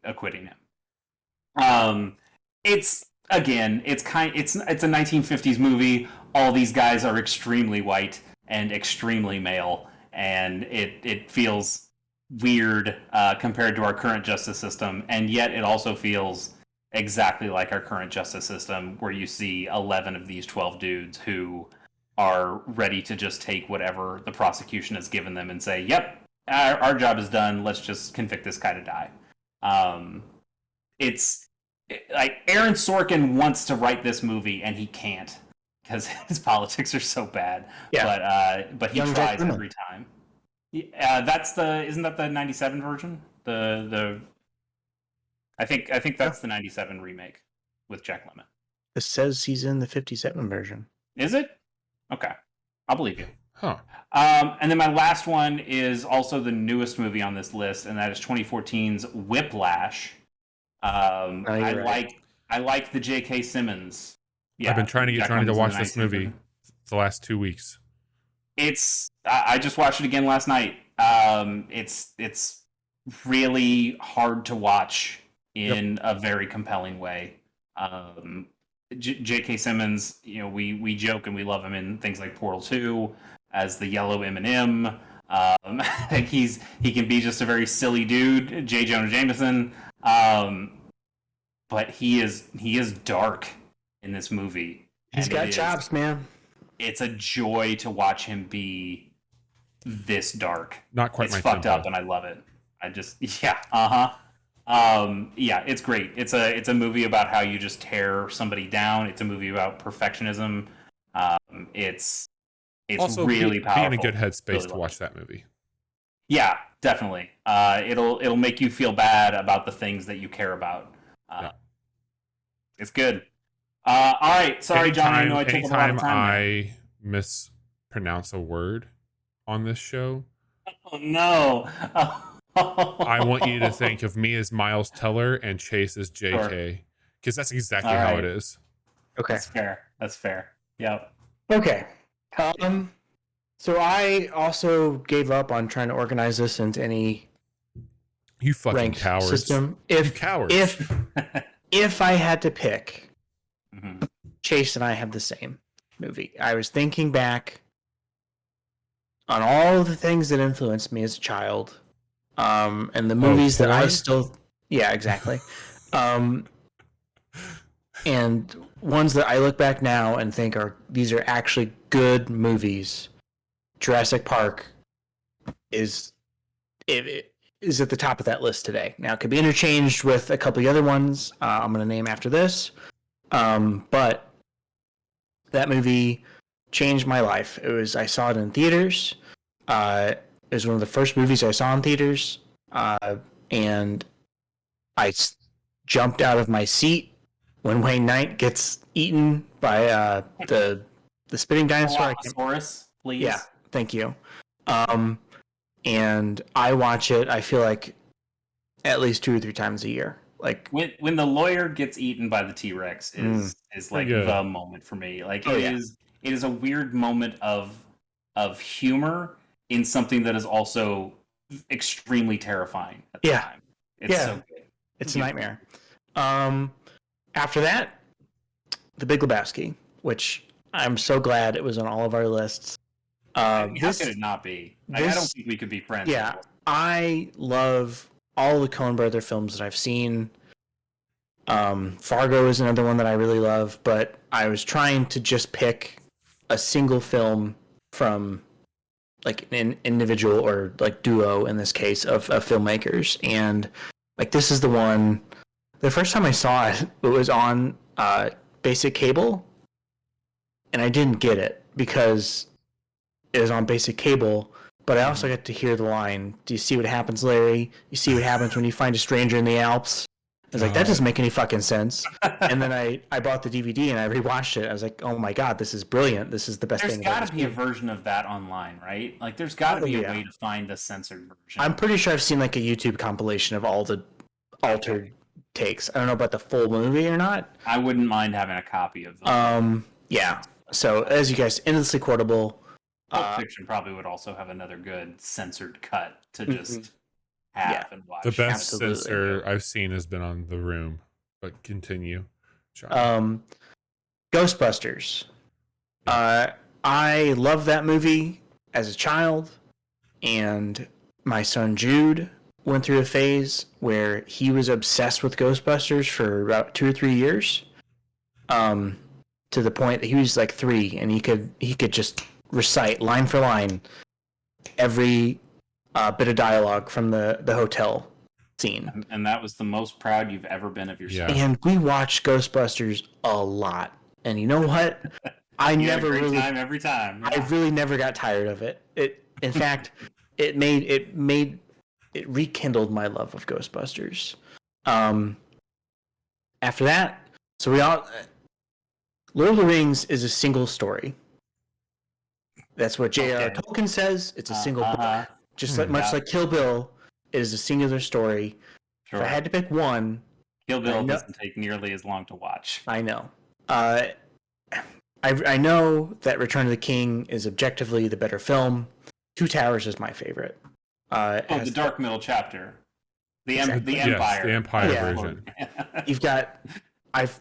acquitting him. It's a 1950s movie. All these guys are extremely white and extremely male, and it feels weird compared to our current justice system, and yet it also feels exactly like our current justice system, where you see 11 of these 12 dudes who are ready to just take whatever the prosecution has given them and say, yep, our job is done, let's just convict this guy to die. It's like Aaron Sorkin wants to write this movie and he can't because his politics are so bad. But he tries every time. Isn't that the 97 version? I think that's the 97 remake with Jack Lemmon. It says he's in the 57 version. Is it? Okay. I'll believe you. Huh. And then my last one is also the newest movie on this list, and that is 2014's Whiplash. I like the J.K. Simmons. Yeah, I've been trying to watch this movie the last 2 weeks. I just watched it again last night. It's really hard to watch in a very compelling way. J.K. Simmons, we joke and we love him in things like Portal 2 as the yellow M&M. He can be just a very silly dude, J. Jonah Jameson. But he is dark in this movie. He's got chops, man. It's a joy to watch him be this dark. Not quite. It's fucked up, and I love it. It's great. It's a movie about how you just tear somebody down. It's a movie about perfectionism. It's also really powerful. Be in a good headspace to watch that movie. Yeah, definitely. It'll make you feel bad about the things that you care about. It's good. All right. Sorry, John. I know I took a lot of time. I mispronounce a word on this show. Oh no. I want you to think of me as Miles Teller and Chase as JK, because that's exactly how it is. Okay. That's fair. Yep. Okay. So I also gave up on trying to organize this into any you fucking cowards system. If I had to pick, Chase and I have the same movie. I was thinking back on all the things that influenced me as a child, And the movies that I porn? still, yeah, exactly. And ones that I look back now and think these are actually good movies. Jurassic Park is it is at the top of that list today. Now it could be interchanged with a couple of other ones I'm going to name after this, but that movie changed my life. I saw it in theaters. It was one of the first movies I saw in theaters, and I jumped out of my seat when Wayne Knight gets eaten by the spitting dinosaur. Dilophosaurus, please. Yeah, thank you. And I watch it, I feel like, at least 2 or 3 times a year. Like when the lawyer gets eaten by the T-Rex is like the moment for me. Like it is a weird moment of humor in something that is also extremely terrifying at the time. It's so good. It's a nightmare. After that, The Big Lebowski, which I'm so glad it was on all of our lists. How could it not be? I don't think we could be friends. Yeah, I love all the Coen Brother films that I've seen. Fargo is another one that I really love, but I was trying to just pick a single film from like an individual or like duo in this case of filmmakers, and like this is the one. The first time I saw it, it was on basic cable, and I didn't get it because it was on basic cable. But I also got to hear the line, "Do you see what happens, Larry? You see what happens when you find a stranger in the Alps?" I was like, that doesn't make any fucking sense. And then I bought the DVD and I rewatched it. I was like, oh my god, this is brilliant. This is the best thing. There's got to be a version of that online, right? Like, there's got to be a way to find the censored version. I'm pretty sure I've seen like a YouTube compilation of all the altered takes. I don't know about the full movie or not. I wouldn't mind having a copy of them. Yeah. So as you guys, endlessly quotable. Pulp Fiction probably would also have another good censored cut to just have and watch. The best censor I've seen has been on The Room, but continue. Ghostbusters. I love that movie as a child, and my son Jude went through a phase where he was obsessed with Ghostbusters for about 2 or 3 years, to the point that he was like 3 and he could just recite line for line every bit of dialogue from the hotel scene. And that was the most proud you've ever been of yourself. Yeah. And we watched Ghostbusters a lot. And you know what? I never really time every time. Yeah. I really never got tired of it. In fact, it rekindled my love of Ghostbusters. After that, Lord of the Rings is a single story. That's what J.R.R. Tolkien says. It's a single book. Just much like Kill Bill, it is a singular story. Sure. If I had to pick one... Kill Bill doesn't take nearly as long to watch. I know. I know that Return of the King is objectively the better film. Two Towers is my favorite. The Dark Middle chapter. The Empire. Yes, the Empire version. You've got...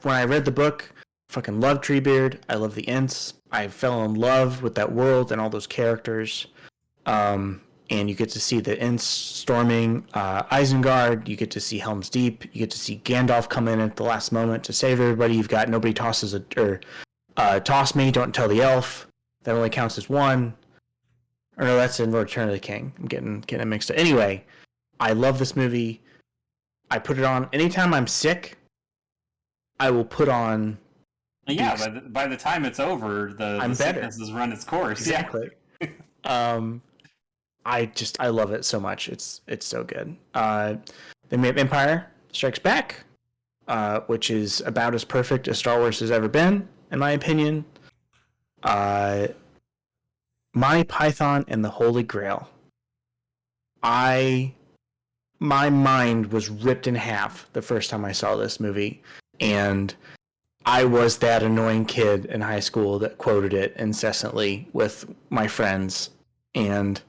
when I read the book... Fucking love Treebeard. I love the Ents. I fell in love with that world and all those characters. And you get to see the Ents storming Isengard. You get to see Helm's Deep. You get to see Gandalf come in at the last moment to save everybody. You've got nobody tosses toss me, don't tell the elf. That only counts as one. Or no, that's in Return of the King. I'm getting it mixed up. Anyway, I love this movie. I put it on anytime I'm sick. I will put on. Yeah, by the time it's over, the sickness has run its course. Exactly. Yeah. I love it so much. It's so good. The Empire Strikes Back, which is about as perfect as Star Wars has ever been, in my opinion. Monty Python and the Holy Grail. My mind was ripped in half the first time I saw this movie, and I was that annoying kid in high school that quoted it incessantly with my friends. And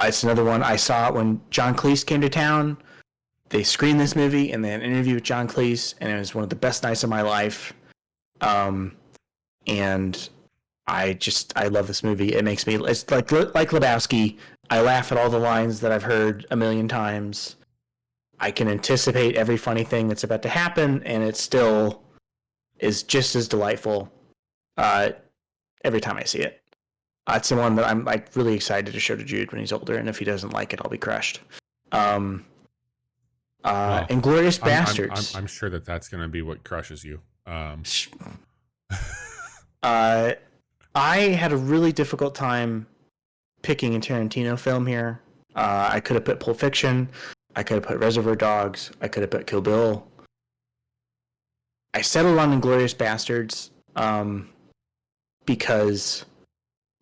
it's another one. I saw it when John Cleese came to town. They screened this movie and they had an interview with John Cleese, and it was one of the best nights of my life. And I love this movie. It makes me, it's like Lebowski. I laugh at all the lines that I've heard a million times. I can anticipate every funny thing that's about to happen, and it still is just as delightful every time I see it. It's the one that I'm like really excited to show to Jude when he's older, and if he doesn't like it, I'll be crushed. Inglourious Bastards. I'm sure that's going to be what crushes you. I had a really difficult time picking a Tarantino film here. I could have put Pulp Fiction. I could have put Reservoir Dogs. I could have put Kill Bill. I settled on Inglourious Bastards because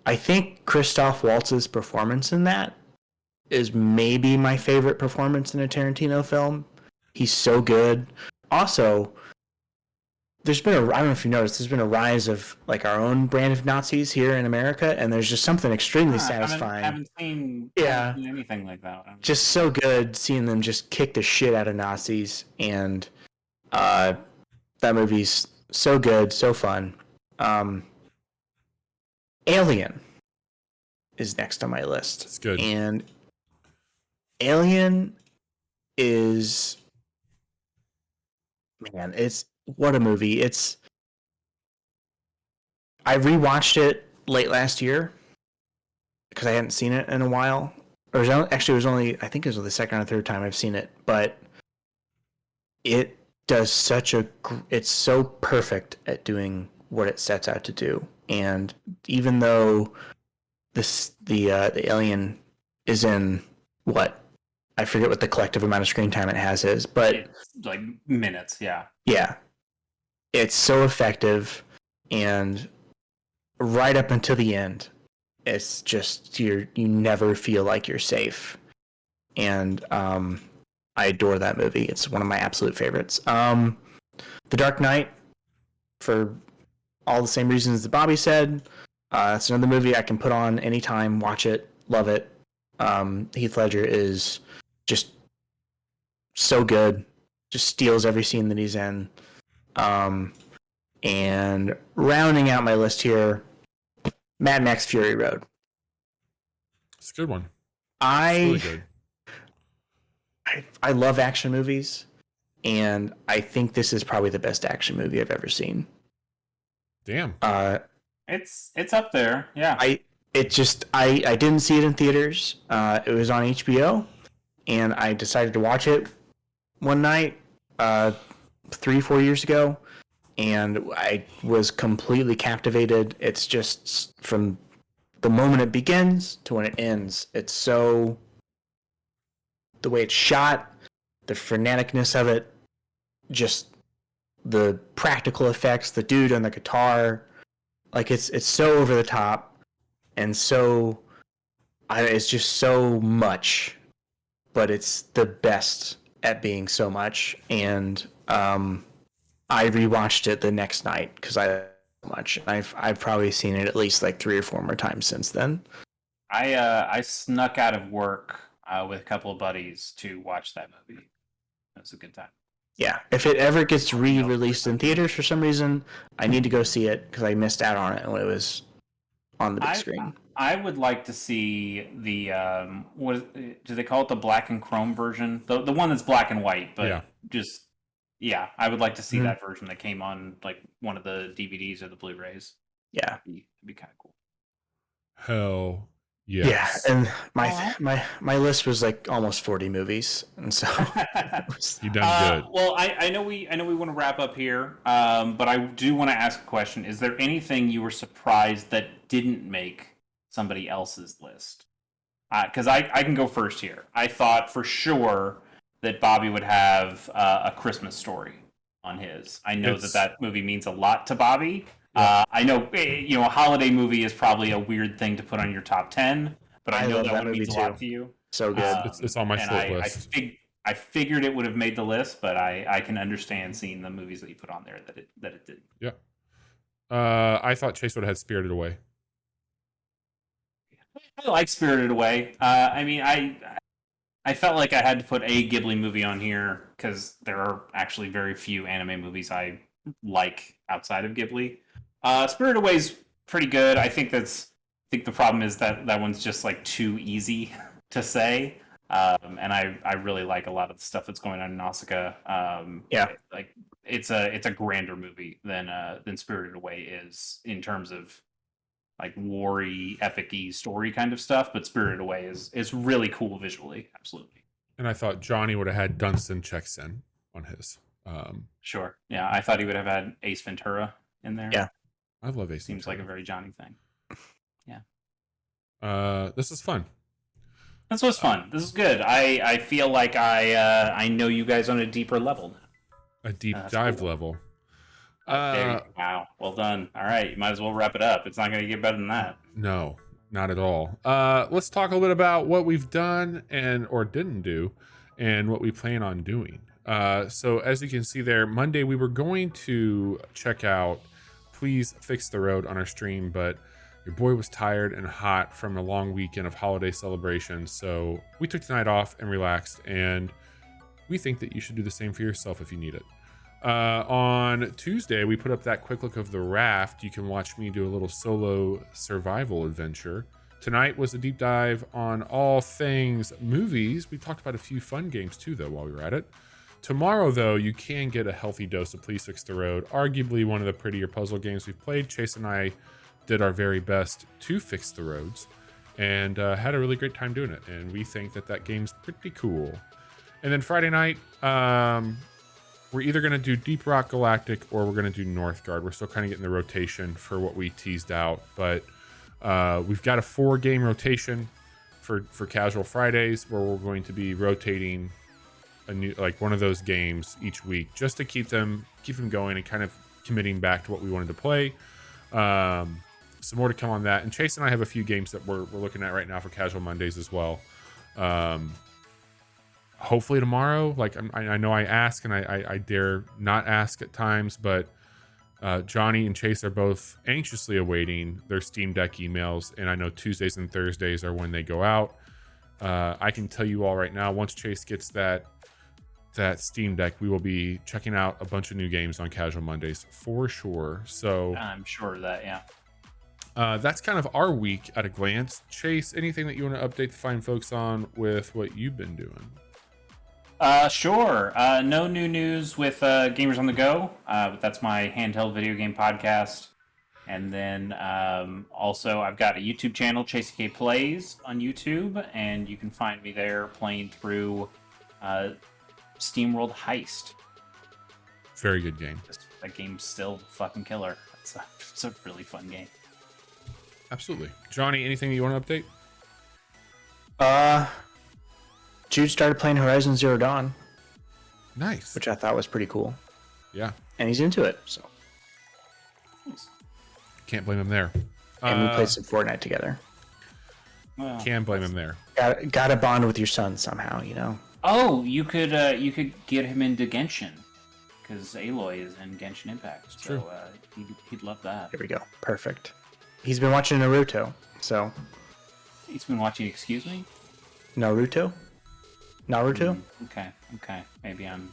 I think Christoph Waltz's performance in that is maybe my favorite performance in a Tarantino film. He's so good. Also, I don't know if you noticed, there's been a rise of like our own brand of Nazis here in America, and there's just something extremely satisfying. I haven't seen anything like that. Just so good seeing them just kick the shit out of Nazis, and that movie's so good, so fun. Alien is next on my list. It's good. And Alien is, man, it's what a movie. I rewatched it late last year because I hadn't seen it in a while. Or I think it was the second or third time I've seen it, but it does it's so perfect at doing what it sets out to do. And even though the alien is in I forget what the collective amount of screen time it has is, but it's like minutes, yeah. Yeah. It's so effective, and right up until the end, it's just you never feel like you're safe. And I adore that movie. It's one of my absolute favorites. The Dark Knight, for all the same reasons that Bobby said. It's another movie I can put on anytime, watch it, love it. Heath Ledger is just so good, just steals every scene that he's in. And rounding out my list here, Mad Max Fury Road. It's a good one. It's really good. I love action movies, and I think this is probably the best action movie I've ever seen. Damn. It's up there. Yeah. I didn't see it in theaters. It was on HBO, and I decided to watch it one night 3-4 years ago, and I was completely captivated. It's just from the moment it begins to when it ends, it's so, the way it's shot, the freneticness of it, just the practical effects, the dude on the guitar, like it's so over the top, and so it's just so much, but it's the best at being so much. And I rewatched it the next night because I loved it so much. I've probably seen it at least like 3 or 4 more times since then. I snuck out of work with a couple of buddies to watch that movie. It was a good time. Yeah, if it ever gets re-released in theaters for some reason, I need to go see it because I missed out on it when it was on the big screen. I would like to see the do they call it, the black and chrome version? The one that's black and white, but I would like to see that version that came on like one of the DVDs or the Blu-rays. Yeah, it'd be kind of cool. Hell yes. Yeah, and my list was like almost 40 movies, and so you done good. Well, I know we want to wrap up here, but I do want to ask a question. Is there anything you were surprised that didn't make somebody else's list? Because I can go first here. I thought for sure that Bobby would have A Christmas Story on his. I know that movie means a lot to Bobby. I know, a holiday movie is probably a weird thing to put on your top 10, but I know that one means a lot to you. So good. It's on my short list. I figured it would have made the list, but I can understand seeing the movies that you put on there that it didn't. Yeah. I thought Chase would have had Spirited Away. I like Spirited Away. I felt like I had to put a Ghibli movie on here because there are actually very few anime movies I like outside of Ghibli. Spirited Away's pretty good. I think that's think the problem is that that one's just like too easy to say. And I really like a lot of the stuff that's going on in Nausicaa. Like it's a grander movie than Spirited Away is in terms of like war-y, epic-y story kind of stuff. But Spirited Away is really cool visually, absolutely. And I thought Johnny would have had Dunstan checks in on his. Sure, yeah. I thought he would have had Ace Ventura in there. Yeah. I love Ace Seems Ventura. like a very Johnny thing. This is fun. This was fun. This is good. I feel like I know you guys on a deeper level now. A deep dive cool. level. Wow. Well done. All right. You might as well wrap it up. It's not going to get better than that. No, not at all. Let's talk a little bit about what we've done or didn't do and what we plan on doing. So as you can see there, Monday we were going to check out Please Fix the Road on our stream, but your boy was tired and hot from a long weekend of holiday celebrations. So we took the night off and relaxed, and we think that you should do the same for yourself if you need it. On Tuesday, we put up that quick look of the raft. You can watch me do a little solo survival adventure. Tonight was a deep dive on all things movies. We talked about a few fun games too, though, while we were at it. Tomorrow, though, you can get a healthy dose of Please Fix the Road, arguably one of the prettier puzzle games we've played. Chase and I did our very best to fix the roads and had a really great time doing it. And we think that game's pretty cool. And then Friday night, we're either going to do Deep Rock Galactic or we're going to do Northgard. We're still kind of getting the rotation for what we teased out, but we've got a 4-game rotation for Casual Fridays where we're going to be rotating a new, like one of those games each week just to keep them going and kind of committing back to what we wanted to play. Some more to come on that. And Chase and I have a few games that we're looking at right now for Casual Mondays as well. Hopefully tomorrow, like I know I ask and I dare not ask at times, but Johnny and Chase are both anxiously awaiting their Steam Deck emails, and I know Tuesdays and Thursdays are when they go out. I can tell you all right now, once Chase gets that Steam Deck, we will be checking out a bunch of new games on Casual Mondays for sure. So I'm sure of that, yeah. that's kind of our week at a glance. Chase, anything that you want to update the fine folks on with what you've been doing? Sure. No new news with Gamers on the Go, but that's my handheld video game podcast. And then also I've got a YouTube channel, Chasey K Plays on YouTube, and you can find me there playing through SteamWorld Heist. Very good game. That game's still fucking killer. It's a really fun game. Absolutely. Johnny, anything that you want to update? Jude started playing Horizon Zero Dawn. Nice. Which I thought was pretty cool. Yeah. And he's into it, so. Nice. Can't blame him there. And we played some Fortnite together. Well, can blame him there. Got to bond with your son somehow, you know? Oh, you could get him into Genshin, because Aloy is in Genshin Impact. So he'd love that. There we go. Perfect. He's been watching Naruto, so. He's been watching, excuse me? Naruto? Okay. Maybe I'm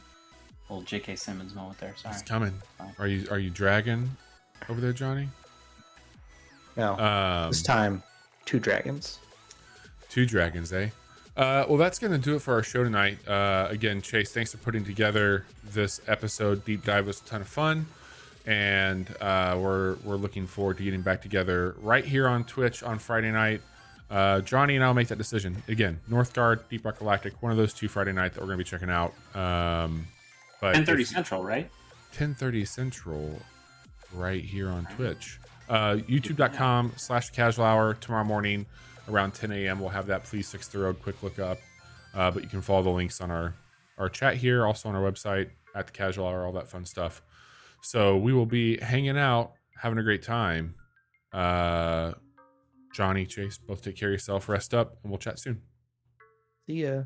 a little J.K. Simmons moment there. Sorry. It's coming. Are you dragging over there, Johnny? No. This time, 2 dragons. 2 dragons, eh? Well, that's going to do it for our show tonight. Again, Chase, thanks for putting together this episode. Deep Dive was a ton of fun. And we're looking forward to getting back together right here on Twitch on Friday night. Johnny and I'll make that decision. Again, Northgard, Deep Rock Galactic, one of those 2 Friday night that we're going to be checking out. But 10:30 Central, right? 10:30 Central right here on Twitch. YouTube.com/casual hour tomorrow morning around 10 a.m. We'll have that Please Fix the Road quick look up. But you can follow the links on our chat here, also on our website at the Casual Hour, all that fun stuff. So we will be hanging out, having a great time. Johnny, Chase, both take care of yourself, rest up, and we'll chat soon. See ya.